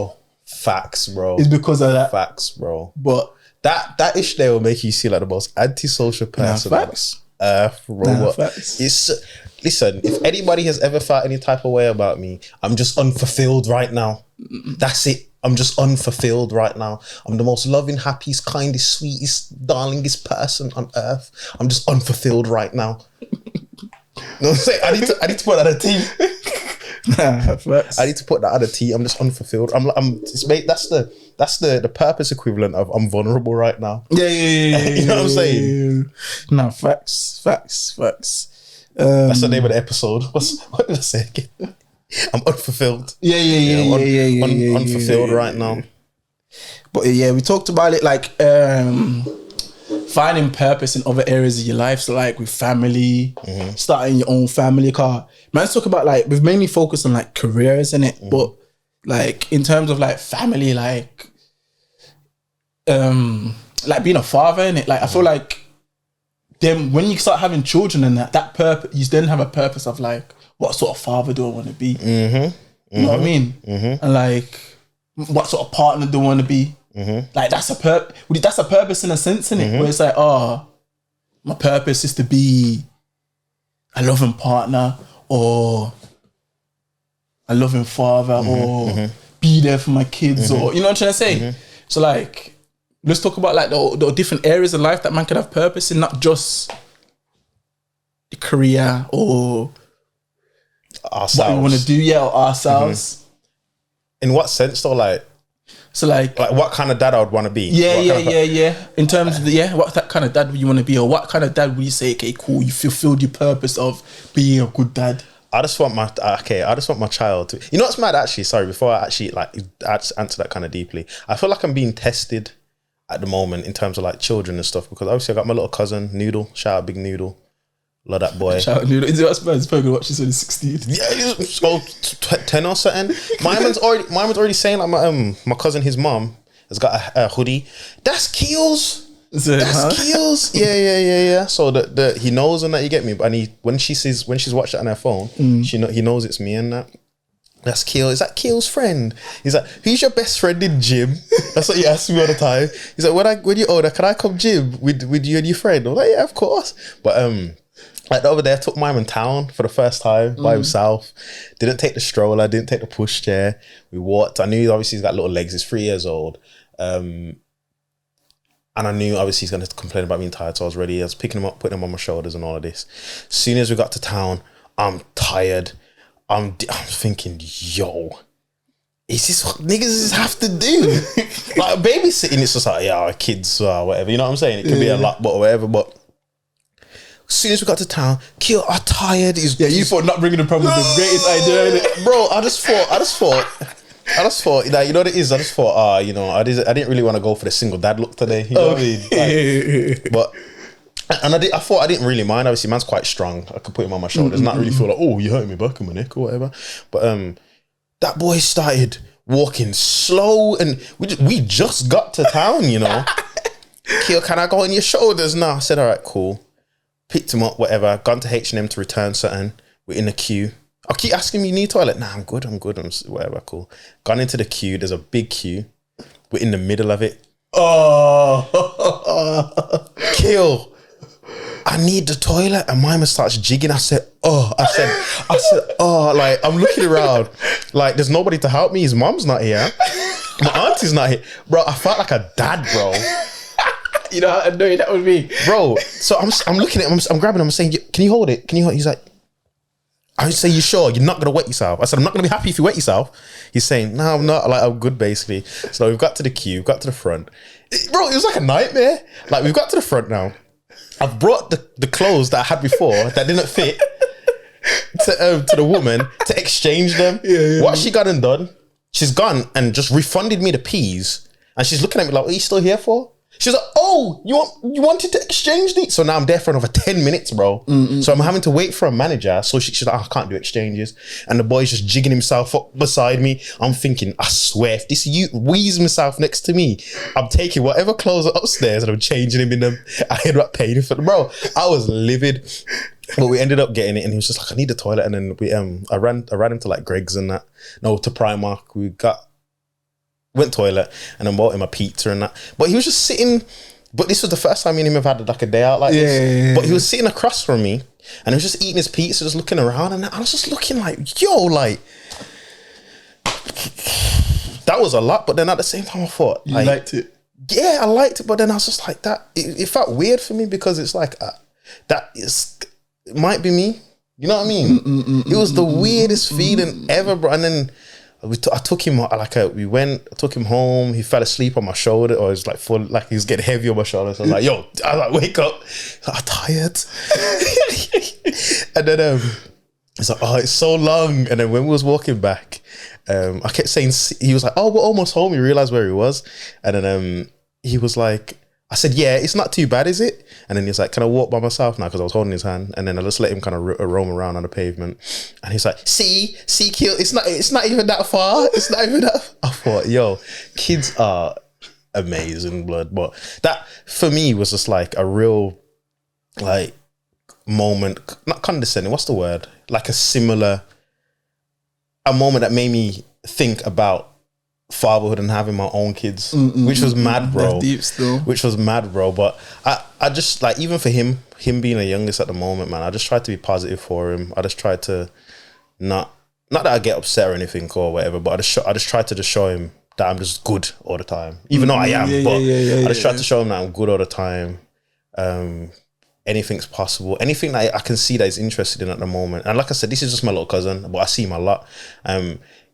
one. Facts, bro. It's because of that. Facts, bro. But that ish there will make you see like the most antisocial person. Facts. Bro. Facts. Listen, if anybody has ever felt any type of way about me, I'm just unfulfilled right now. That's it. I'm just unfulfilled right now. I'm the most loving, happiest, kindest, sweetest, darlingest person on earth. I'm just unfulfilled right now. You know what I'm saying? I need to put that on a team. I need to put that on a team. I'm just unfulfilled. That's the purpose equivalent of I'm vulnerable right now. Yeah. You know what I'm saying? No, facts. That's the name of the episode. What did I say again? I'm unfulfilled. Yeah. Unfulfilled right now. But yeah, we talked about it like finding purpose in other areas of your life. So like with family, starting your own family car. Let's talk about like we've mainly focused on like careers in it, but like in terms of like family, like being a father in it. Like I feel like then when you start having children and that purpose, you then have a purpose of like, what sort of father do I want to be? You know what I mean? And like, what sort of partner do I want to be? Like that's a purpose in a sense, in it, where it's like, oh, my purpose is to be a loving partner or a loving father or be there for my kids or, you know what I'm trying to say? So like, let's talk about like the different areas of life that man can have purpose in, not just the career or ourselves. What we want to do, or ourselves. In what sense though? Like what kind of dad I would want to be? Yeah. In terms of what that kind of dad would you want to be, or what kind of dad would you say, okay, cool, you fulfilled your purpose of being a good dad? I just want my child to, you know what's mad actually, sorry, before I actually like answer that kind of deeply, I feel like I'm being tested at the moment in terms of like children and stuff, because obviously I got my little cousin Noodle, shout out Big Noodle, love that boy. Shout out Noodle. Is it what's probably watching when he's 16? Yeah, he's about 10 or something. My man's already saying like my cousin, his mom has got a hoodie. That's Keels. That's Keels. Yeah. So the he knows and that, you get me. And when she's watched it on her phone, he knows it's me and that. That's Keel. Is that Keel's friend? He's like, who's your best friend in gym? That's what he asks me all the time. He's like, when you're older, can I come gym with you and your friend? I'm like, yeah, of course. But like the other day, I took mine in town for the first time by himself. Didn't take the stroller, didn't take the pushchair. We walked. I knew obviously he's got little legs. He's 3 years old. And I knew obviously he's going to complain about being tired. So I was ready. I was picking him up, putting him on my shoulders and all of this. As soon as we got to town, I'm tired. I'm thinking, yo, is this what niggas have to do? Like babysitting, it's just like, yeah, kids, whatever. You know what I'm saying? It can be a lot, but whatever. But as soon as we got to town, Kill, I'm tired. You thought not bringing the problem was the greatest idea, innit? Bro, I just thought, like, you know what it is? I just thought, you know, I didn't really want to go for the single dad look today. You know what I mean? Like, but. And I thought I didn't really mind. Obviously, man's quite strong. I could put him on my shoulders, not really feel like, oh, you hurt me back in my neck or whatever. But that boy started walking slow, and we just got to town, you know. Kill, can I go on your shoulders now? I said, all right, cool. Picked him up, whatever. Gone to H&M to return something. We're in the queue. I keep asking me, you need toilet? Nah, I'm good. Whatever, cool. Gone into the queue. There's a big queue. We're in the middle of it. Oh, Kill. I need the toilet, and Mima starts jigging. I said, oh, like, I'm looking around, like, there's nobody to help me. His mom's not here. My auntie's not here. Bro, I felt like a dad, bro. You know how annoying that would be? Bro, so I'm looking at him, I'm grabbing him, I'm saying, can you hold it? He's like, I say, you sure? You're not going to wet yourself? I said, I'm not going to be happy if you wet yourself. He's saying, no, I'm not. Like, I'm good, basically. So we've got to the queue, we've got to the front. Bro, it was like a nightmare. Like, we've got to the front now. I've brought the clothes that I had before that didn't fit. to the woman to exchange them. What she gone and done? She's gone and just refunded me the peas, and she's looking at me like, "What are you still here for?" She's like, "Oh, you wanted to exchange these?" So now I'm there for another 10 minutes, bro. So I'm having to wait for a manager. So she's like, "I can't do exchanges." And the boy's just jigging himself up beside me. I'm thinking, I swear, if this you wheeze himself next to me, I'm taking whatever clothes are upstairs and I'm changing him in them. I ended up paying for them, bro. I was livid. But we ended up getting it, and he was just like, "I need the toilet." And then we I ran him to like Greg's and that. No, to Primark. Went toilet and then bought him a pizza and that. But he was just sitting. But this was the first time me and him have had like a day out like this. But he was sitting across from me, and he was just eating his pizza, just looking around, and I was just looking like, yo, like that was a lot. But then at the same time, I thought, you liked it. Yeah, I liked it. But then I was just like that. It felt weird for me because it's like it might be me. You know what I mean? It was the weirdest feeling ever, bro. And then I took him took him home. He fell asleep on my shoulder, or it was like full, like he was getting heavy on my shoulder. So I was like, "Yo," I was like, "Wake up!" He's like, "I'm tired." And then he's like, "Oh, it's so long." And then when we was walking back, I kept saying, he was like, "Oh, we're almost home." He realized where he was, and then he was like, I said, "Yeah, it's not too bad, is it?" And then he's like, "Can I walk by myself now?" Because I was holding his hand. And then I just let him kind of roam around on the pavement. And he's like, see, cute. It's not even that far. It's not even that. I thought, yo, kids are amazing, blood. But that for me was just like a real like moment, not condescending. What's the word? Like a moment that made me think about fatherhood and having my own kids, which was mad, bro. That's deep still. Which was mad, bro. But I just like, even for him being the youngest at the moment, man, I just tried to be positive for him. I just tried to not that I get upset or anything or whatever, but I just tried to just show him that I'm just good all the time, even though I am. I just tried to show him that I'm good all the time. Anything's possible. Anything that I can see that he's interested in at the moment. And like I said, this is just my little cousin, but I see him a lot.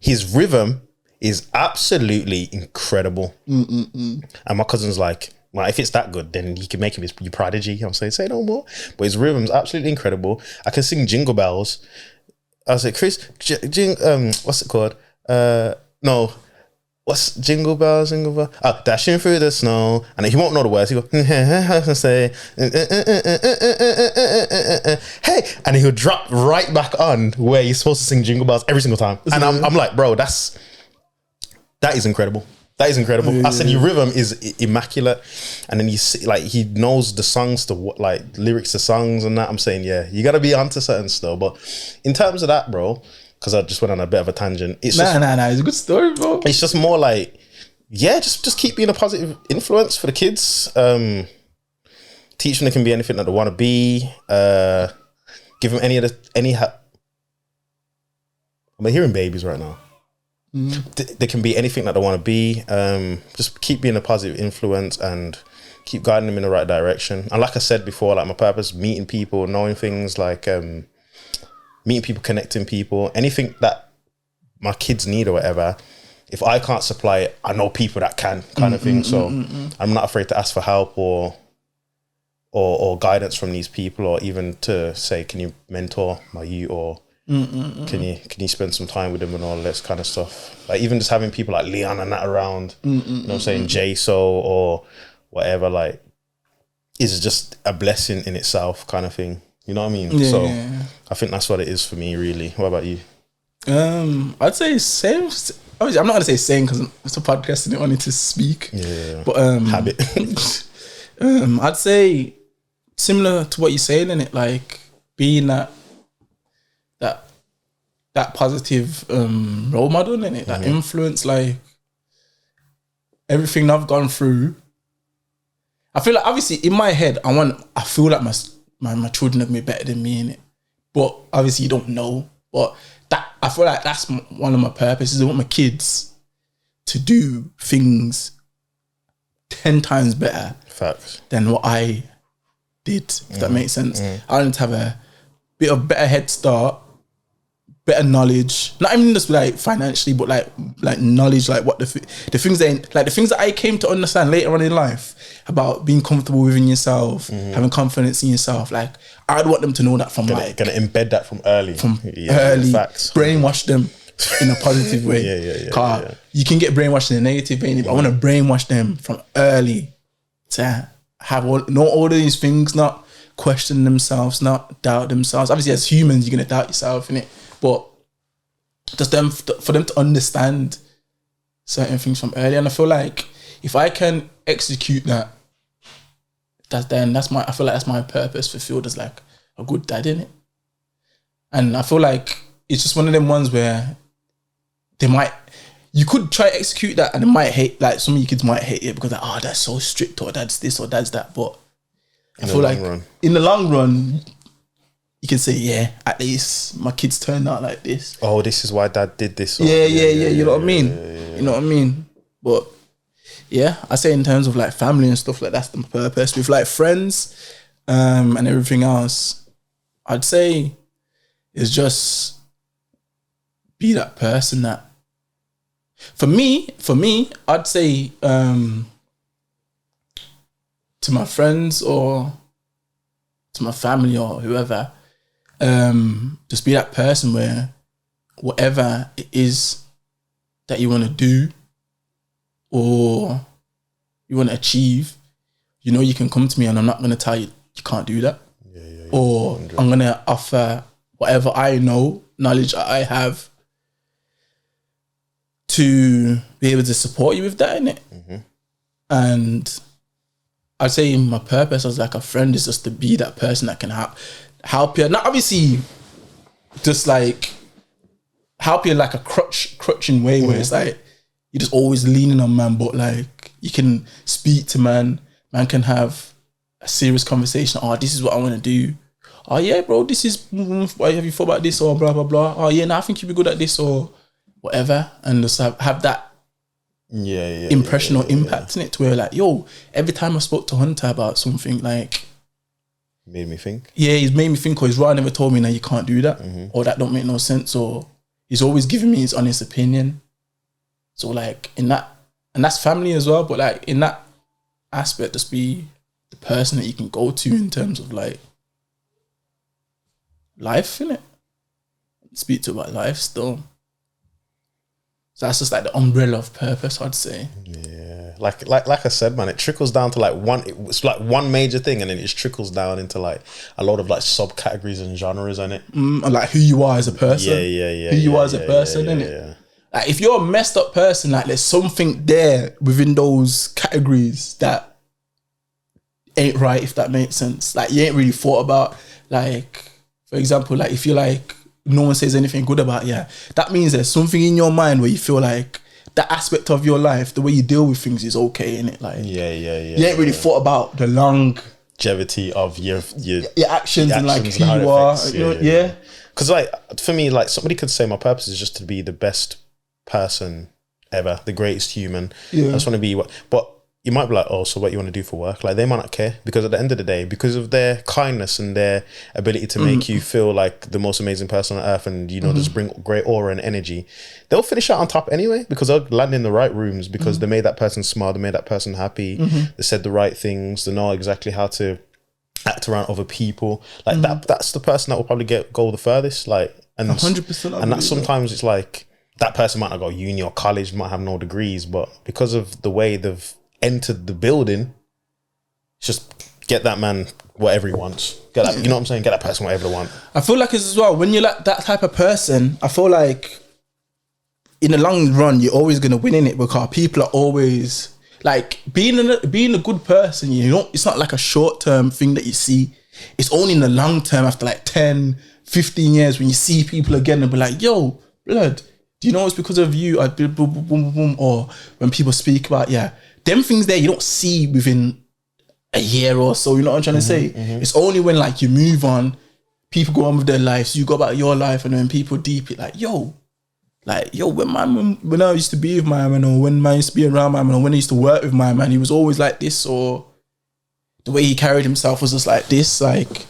His rhythm is absolutely incredible. And my cousin's like, well, if it's that good, then you can make him your prodigy. I'm saying, say no more. But his rhythm's absolutely incredible. I can sing Jingle Bells. I was like, Chris, what's it called? No. What's Jingle Bells, Jingle Bells? Oh, dashing through the snow. And he won't know the words. He go, say, hey. And he'll drop right back on where you're supposed to sing Jingle Bells every single time. And I'm like, bro, that is incredible. That is incredible. I said, your rhythm is immaculate. And then you see, like, he knows the songs, like lyrics to songs and that. I'm saying, yeah, you got to be onto certain stuff. But in terms of that, bro, because I just went on a bit of a tangent. It's It's a good story, bro. It's just more like, yeah, just keep being a positive influence for the kids. Teach them they can be anything that they want to be. Give them any help. I'm hearing babies right now. They can be anything that they want to be. Just keep being a positive influence and keep guiding them in the right direction. And like I said before, like my purpose, meeting people, knowing things like meeting people, connecting people, anything that my kids need or whatever. If I can't supply it, I know people that can, kind of thing. So I'm not afraid to ask for help or guidance from these people, or even to say, can you mentor my youth, or can you spend some time with them and all this kind of stuff. Like even just having people like Leon and that around, you know what I'm saying, JSO or whatever, like, is just a blessing in itself, kind of thing. You know what I mean? Yeah. I think that's what it is for me, really. What about you? I'd say same. Obviously, I'm not gonna say same because it's a podcast and I wanted to speak. Yeah. But habit. I'd say similar to what you're saying, in it, like being that positive role model, in it, that influence, like everything I've gone through. I feel like, obviously in my head, I feel like my children have been better than me, in it, but obviously you don't know. But that, I feel like that's one of my purposes. I want my kids to do things 10 times better than what I did, if that makes sense. I want to have a bit of better head start, better knowledge, not even just like financially, but like knowledge, like what the things that I came to understand later on in life about being comfortable within yourself, having confidence in yourself. Like I'd want them to know that from gonna embed that from early, facts. Brainwash them in a positive way. Yeah. You can get brainwashed in a negative way, but I want to brainwash them from early to have know all of these things, not question themselves, not doubt themselves. Obviously, as humans, you're gonna doubt yourself, innit? But just for them to understand certain things from early, and I feel like if I can execute that, I feel like that's my purpose fulfilled as like a good dad, innit? And I feel like it's just one of them ones where you could try to execute that and it might hate, like some of you kids might hate it because like, that's so strict, or that's this or that's that. But I feel like in the long run, you can say, yeah, at least my kids turned out like this. Oh, this is why dad did this. Yeah. You know what I mean? You know what I mean? But yeah, I say in terms of like family and stuff, like that's the purpose. With like friends and everything else, I'd say it's just be that person that, for me, I'd say to my friends or to my family or whoever, just be that person where whatever it is that you want to do or you want to achieve, you know, you can come to me and I'm not going to tell you you can't do that. Or 100. I'm going to offer whatever I know, knowledge I have, to be able to support you with that, innit? And I'd say my purpose as like a friend is just to be that person that can help you. Not obviously just like help you like a crutching way where it's like you're just always leaning on man, but like you can speak to man can have a serious conversation. Oh, this is what I want to do. Oh yeah, bro, this is, why have you thought about this, or blah blah blah. Oh yeah, I think you'd be good at this or whatever, and just have that impression or impact in it, to where like, yo, every time I spoke to Hunter about something, like made me think. Yeah, he's made me think, or he's rather never told me that you can't do that, or that don't make no sense, or he's always giving me his honest opinion. So like in that, and that's family as well, but like in that aspect, just be the person that you can go to in terms of like life, innit? Speak to about life still. So that's just like the umbrella of purpose, I'd say. Yeah, like I said, man, it trickles down to like it's like one major thing, and then it just trickles down into like a lot of like subcategories and genres, in it. Like who you are as a person. Yeah. Who you are as a person, innit? Yeah. Like if you're a messed up person, like there's something there within those categories that ain't right, if that makes sense. Like you ain't really thought about, like, for example, like if you're like, no one says anything good about you, that means there's something in your mind where you feel like that aspect of your life, the way you deal with things is okay, innit? Like you ain't really thought about the longevity of your actions and like who you are. Yeah. Because like for me, like somebody could say my purpose is just to be the best person ever, the greatest human. I just want to be but you might be like, oh, so what you want to do for work? Like they might not care, because at the end of the day, because of their kindness and their ability to make you feel like the most amazing person on earth, and you know, just bring great aura and energy, they'll finish out on top anyway, because they'll land in the right rooms, because they made that person smile, they made that person happy, they said the right things, they know exactly how to act around other people. Like that's the person that will probably go the furthest. Like, and 100%. And that sometimes it's like that person might not go uni or college, might have no degrees, but because of the way they've entered the building, just get that man whatever he wants. Get that, you know what I'm saying? Get that person whatever they want. I feel like it's as well, when you're like that type of person, I feel like in the long run you're always gonna win in it, because people are always like being a good person, you know, it's not like a short-term thing that you see. It's only in the long term, after like 10, 15 years, when you see people again and be like, yo, blood, do you know it's because of you? Boom, boom, boom, boom, boom. Or when people speak about, them things there you don't see within a year or so, you know what I'm trying to say? It's only when like you move on, people go on with their lives, you go about your life, and when people deep it, like, yo, when I used to be with my man, or when I used to be around my man, or when I used to work with my man, he was always like this, or the way he carried himself was just like this. Like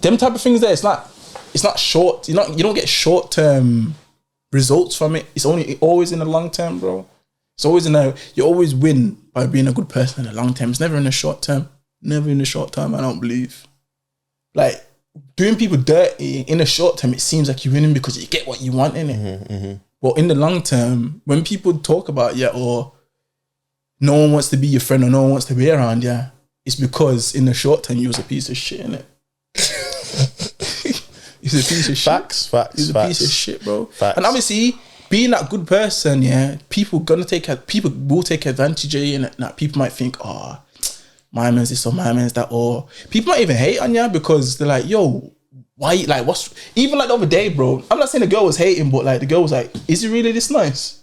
them type of things there, it's not it's not short. You don't get short term results from it. It's always in the long term, bro. It's always you always win by being a good person in the long term. It's never in the short term. Never in the short term, I don't believe. Like, doing people dirty in the short term, it seems like you're winning because you get what you want in it. But in the long term, when people talk about or no one wants to be your friend or no one wants to be around you, it's because in the short term you was a piece of shit, innit? He's a piece of shit. Facts. He's a piece of shit, bro. Facts. And obviously, being that good person, people will take advantage of you, and that people might think, oh, my man's this or my man's that, or people might even hate on you because they're like, yo, why, like, what's, even like the other day, bro, I'm not saying the girl was hating, but like the girl was like, is he really this nice?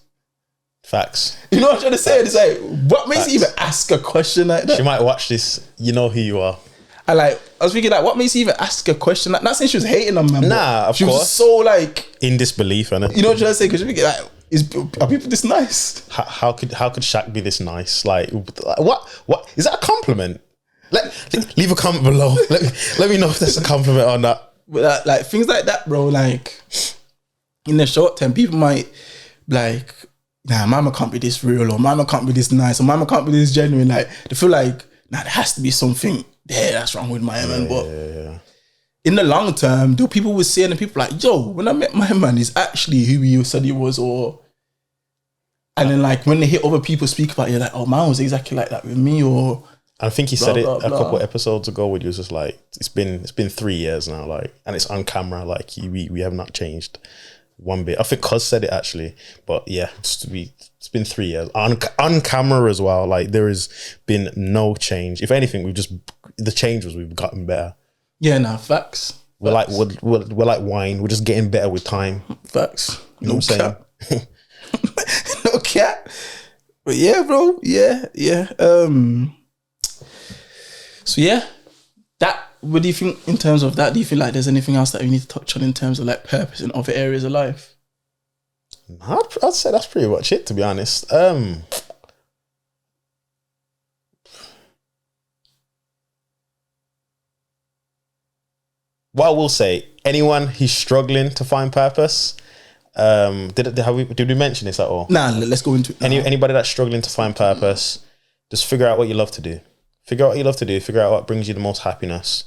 Facts. You know what I'm trying to say? It's like, what makes you even ask a question like that? She might watch this, you know who you are. I was thinking, like, what makes you even ask a question? Like, not saying she was hating on man. Nah, of she course. was so like in disbelief, innit? You know what I'm trying to say? Because you thinking, like, are people this nice? How could Shaq be this nice? Like, what is that a compliment? Leave a comment below. Let me know if that's a compliment or not. But like things like that, bro. Like in the short term, people might like, nah, mama can't be this real, or mama can't be this nice, or mama can't be this genuine. Like they feel like, nah, there has to be something there that's wrong with my man. But in the long term, though, people will say, and people like, yo, when I met my man, he's actually who he said he was, or. And then like when they hear other people speak about it, you're like, oh, man was exactly like that with me, or. I think he said it a couple of episodes ago where he was just like, it's been 3 years now, like, and it's on camera, like we have not changed one bit. I think Cuz said it actually, but yeah, it's been 3 years on camera as well. Like there has been no change. If anything, the change was we've gotten better. Yeah, nah, facts. We're like wine. We're just getting better with time. Facts. You know what I'm saying? No cap. But yeah, bro. Yeah. So yeah, what do you think in terms of that? Do you feel like there's anything else that we need to touch on in terms of like purpose in other areas of life? I'd say that's pretty much it, to be honest. What I will say, anyone who's struggling to find purpose, did we mention this at all? Nah, let's go into it. Anybody that's struggling to find purpose, just figure out what you love to do. Figure out what you love to do. Figure out what brings you the most happiness,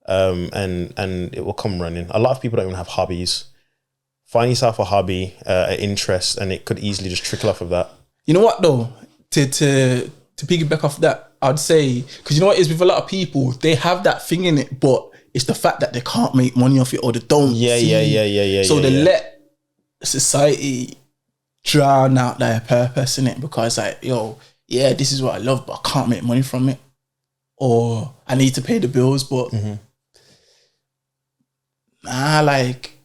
and it will come running. A lot of people don't even have hobbies. Find yourself a hobby, an interest, and it could easily just trickle off of that. You know what though? To piggyback off that, I'd say, because you know what it is with a lot of people, they have that thing in it, but it's the fact that they can't make money off it or they don't. Yeah. So they let society drown out their purpose in it because like, yo, yeah, this is what I love, but I can't make money from it. Or I need to pay the bills, but like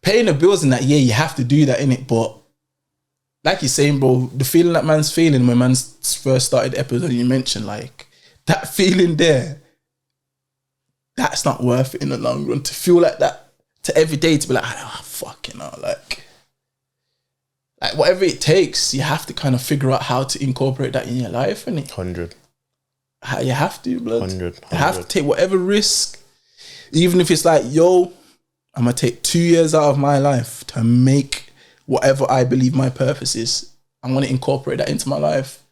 paying the bills and that, yeah, you have to do that in it. But like you're saying, bro, the feeling that man's feeling when man's first started the episode, you mentioned like that feeling there, that's not worth it in the long run. To feel like that, to every day to be like, oh, fuck, you know, like whatever it takes, you have to kind of figure out how to incorporate that in your life, innit? 100. You have to, blood. 100. You have to take whatever risk, even if it's like, yo, I'm gonna take 2 years out of my life to make whatever I believe my purpose is. I'm gonna incorporate that into my life.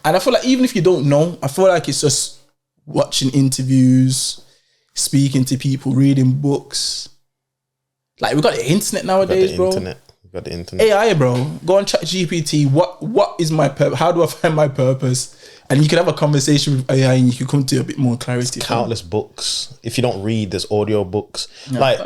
And I feel like even if you don't know, I feel like it's just watching interviews, speaking to people, reading books. Like we got the internet nowadays, bro. We've got the internet. AI, bro. Go on ChatGPT. What is my purpose? How do I find my purpose? And you can have a conversation with AI and you can come to a bit more clarity. Countless books. If you don't read, there's audio books. Yeah, like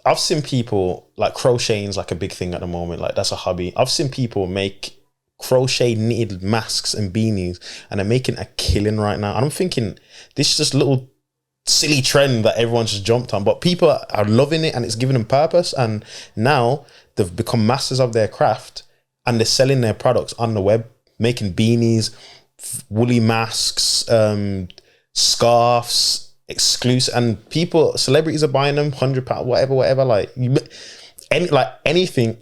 I've seen people, like crocheting's like a big thing at the moment. Like that's a hobby. I've seen people make crochet knitted masks and beanies and they're making a killing right now. And I'm thinking this is just a little silly trend that everyone's just jumped on, but people are loving it and it's giving them purpose. And now they've become masters of their craft and they're selling their products on the web, making beanies, woolly masks, scarves, exclusive, and celebrities are buying them, £100, whatever. Like anything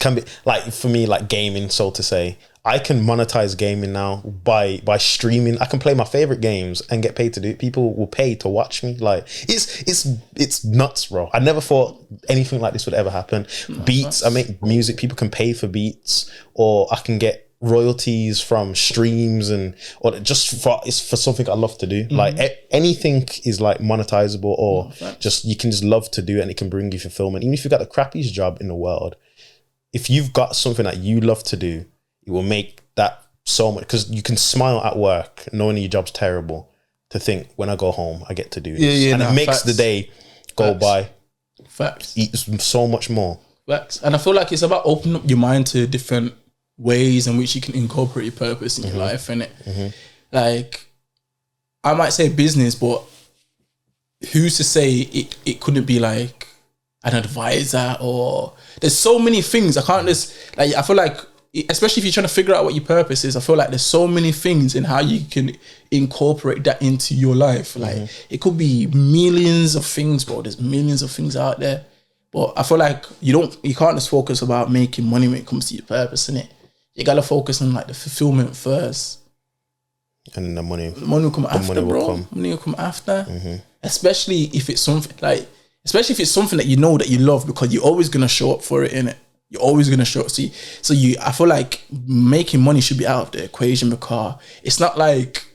can be like, for me, like gaming, so to say. I can monetize gaming now by streaming. I can play my favorite games and get paid to do it. People will pay to watch me. Like it's nuts, bro. I never thought anything like this would ever happen. Beats, I make music. People can pay for beats, or I can get royalties from streams, or just it's for something I love to do. Like anything is like monetizable, or just you can just love to do it, and it can bring you fulfillment. Even if you've got the crappiest job in the world, if you've got something that you love to do, it will make that so much, because you can smile at work knowing your job's terrible, to think when I go home I get to do this, and it makes the day go by. Facts. Eat so much more. Facts. And I feel like it's about opening up your mind to different ways in which you can incorporate your purpose in your life, innit? Like, I might say business, but who's to say it couldn't be like an advisor, or there's so many things. I can't just, like, I feel like, especially if you're trying to figure out what your purpose is, I feel like there's so many things in how you can incorporate that into your life. Like, it could be millions of things, bro. There's millions of things out there. But I feel like you can't just focus about making money when it comes to your purpose, innit? You gotta focus on like the fulfillment first. And the money will come after, bro. Money will come after. Especially if it's something that you know that you love, because you're always gonna show up for it, innit? You're always gonna show up. I feel like making money should be out of the equation, because it's not like,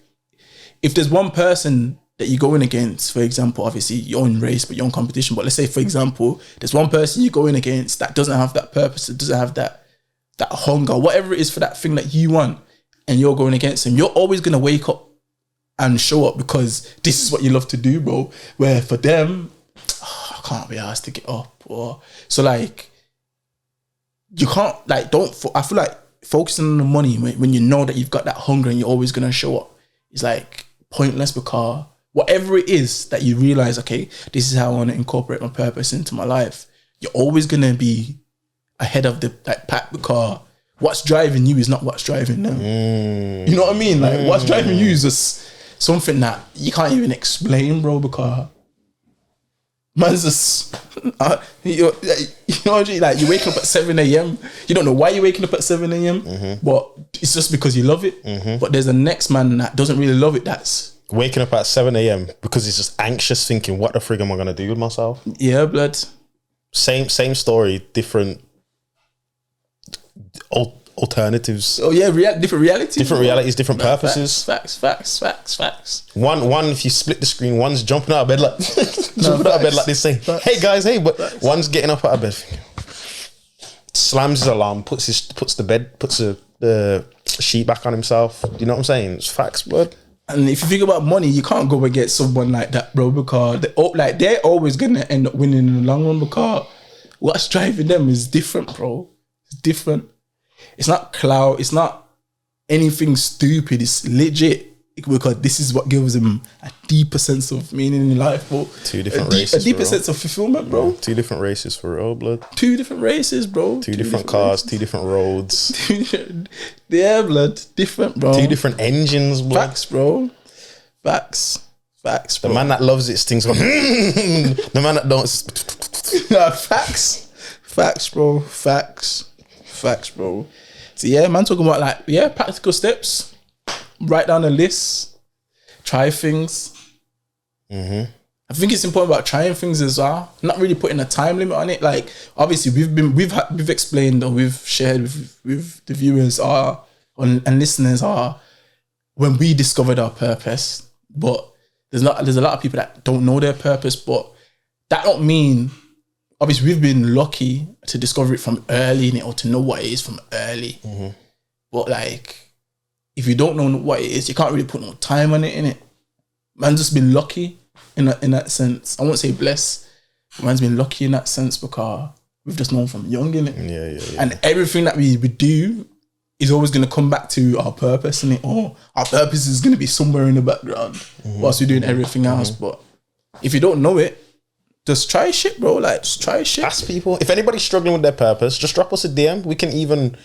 if there's one person that you're going against, for example, obviously your own race, but your own competition. But let's say, for example, there's one person you're going against that doesn't have that purpose, that doesn't have that hunger, whatever it is for that thing that you want, and you're going against him. You're always gonna wake up and show up, because this is what you love to do, bro. Where for them, I can't be asked to get up, or so like. You can't, like, I feel like focusing on the money when you know that you've got that hunger and you're always going to show up is like pointless, because whatever it is that you realize, okay, this is how I want to incorporate my purpose into my life, you're always going to be ahead of the pack, because what's driving you is not what's driving them. You know what I mean? Like, what's driving you is just something that you can't even explain, bro, because man's just, you know what I mean? Like, you wake up at 7 a.m. You don't know why you're waking up at 7 a.m. But it's just because you love it. But there's a next man that doesn't really love it, that's waking up at 7 a.m. because he's just anxious, thinking, what the frig am I going to do with myself? Yeah, blood. Same story, different alternatives. Oh yeah, different realities. Different realities, different purposes. Facts. One, if you split the screen, one's jumping out of bed like jumping out of bed like this, saying, "Hey guys, hey," but one's getting up out of bed, slams his alarm, puts the sheet back on himself. You know what I'm saying? It's facts, bud. And if you think about money, you can't go against someone like that, bro, because they're always gonna end up winning in the long run, because what's driving them is different, bro. It's different. It's not clout. It's not anything stupid. It's legit, because this is what gives them a deeper sense of meaning in life, bro. Two different races, a deeper sense of fulfillment, bro. Two different races for real, blood. Two different races, bro. Two different cars, races. Two different roads. Yeah, blood. Different, bro. Two different engines, blood. Facts, bro. Facts, bro. The man that loves it stings. The man that don't. Facts, bro. Facts, bro. So yeah, man, talking about like, practical steps. Write down a list. Try things. I think it's important about trying things as well. Not really putting a time limit on it. Like, obviously, we've explained, or we've shared with the viewers and listeners when we discovered our purpose. But there's a lot of people that don't know their purpose. But that don't mean. Obviously, we've been lucky to discover it from early, or to know what it is from early. But like, if you don't know what it is, you can't really put no time on it, innit? Man's just been lucky in that sense. I won't say blessed. Man's been lucky in that sense, because we've just known from young, innit? Yeah. And everything that we do is always going to come back to our purpose, innit? Or our purpose is going to be somewhere in the background whilst we're doing everything else. But if you don't know it, just try shit, bro. Like, just try shit. Ask people. If anybody's struggling with their purpose, just drop us a DM. We can even...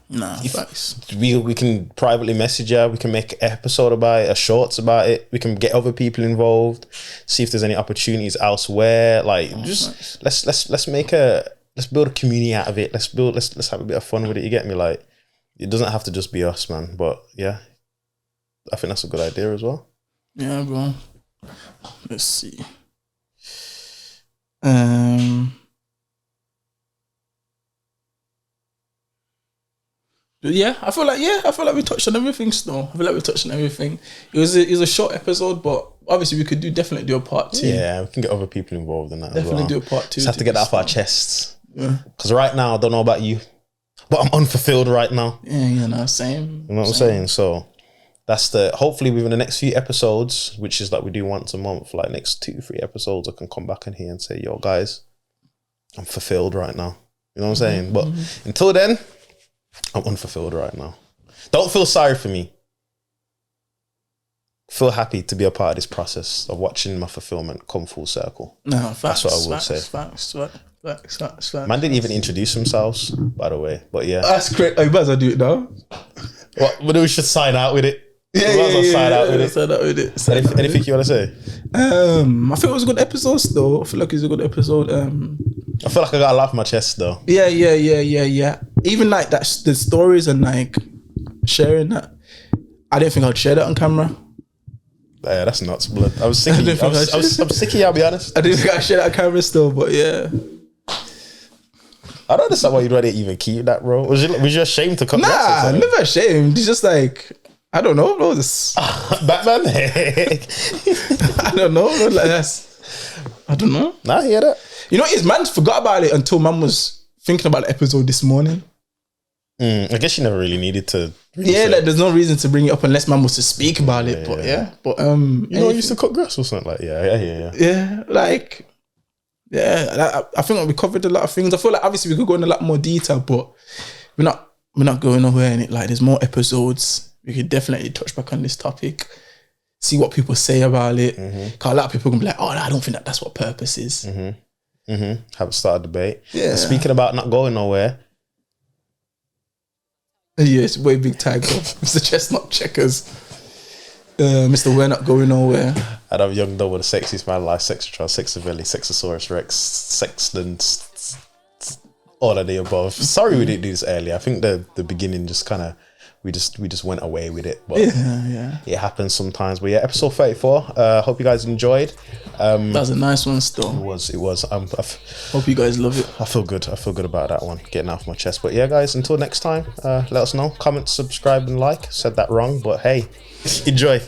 we can privately message you. We can make an episode about it, a shorts about it. We can get other people involved. See if there's any opportunities elsewhere. Like, let's make a let's build a community out of it. Let's have a bit of fun with it. You get me? Like, it doesn't have to just be us, man. But yeah, I think that's a good idea as well. Yeah, bro. Let's see. Yeah, I feel like we touched on everything still. It was a short episode, but obviously we could definitely do a part 2. Yeah, we can get other people involved in that as well. Definitely do a part 2. Just have to get that off our chests. Yeah. Because right now, I don't know about you, but I'm unfulfilled right now. Yeah, no, same. You know what I'm saying? So that's hopefully within the next few episodes, which is like we do once a month, like next 2-3 episodes, I can come back in here and say, yo guys, I'm fulfilled right now. You know what I'm saying? But until then, I'm unfulfilled right now. Don't feel sorry for me. Feel happy to be a part of this process of watching my fulfillment come full circle. No, facts. That's what I will say. Facts. Man didn't even introduce themselves, by the way. But yeah. That's great. Oh, you might as well do it now. But we should sign out with it. Sign out with it. Anything you want to say? I think it was a good episode still. I feel like it's a good episode. I feel like I got a laugh in my chest though. Yeah. Even like that, the stories and like sharing that. I didn't think I'd share that on camera. Yeah, that's nuts, blood. I was sick of you. I'm sick of you, I'll be honest. I didn't think I'd share that on camera still, but yeah. I don't understand why you'd rather even keep that, bro. Was you ashamed to cut? Nah, never ashamed. It's just like, I don't know, bro. Batman? I don't know, bro. Like I don't know. Nah, I hear that. You know, his man forgot about it until man was thinking about the episode this morning. I guess you never really needed to. Like there's no reason to bring it up unless man was to speak about it. But you know, I used to cut grass or something like I think we covered a lot of things. I feel like obviously we could go in a lot more detail, but we're not going nowhere in it. Like there's more episodes. We could definitely touch back on this topic, see what people say about it. Because a lot of people can be like, oh, I don't think that's what purpose is. Have a start a debate. Yeah. And speaking about not going nowhere. Yeah, it's way big Tycoon. Mr. Chestnut Checkers. Mr. We're not going nowhere. I'd have young double the sexiest man alive, Sexatron, Sexavilli, Sexosaurus Rex, Sexton, all of the above. Sorry we didn't do this earlier. I think the beginning just kind of we just went away with it. But it happens sometimes. But yeah, episode 34. Hope you guys enjoyed. That was a nice one still. It was. Hope you guys love it. I feel good about that one, getting off my chest. But yeah, guys, until next time, let us know. Comment, subscribe, and like. Said that wrong, but hey, enjoy.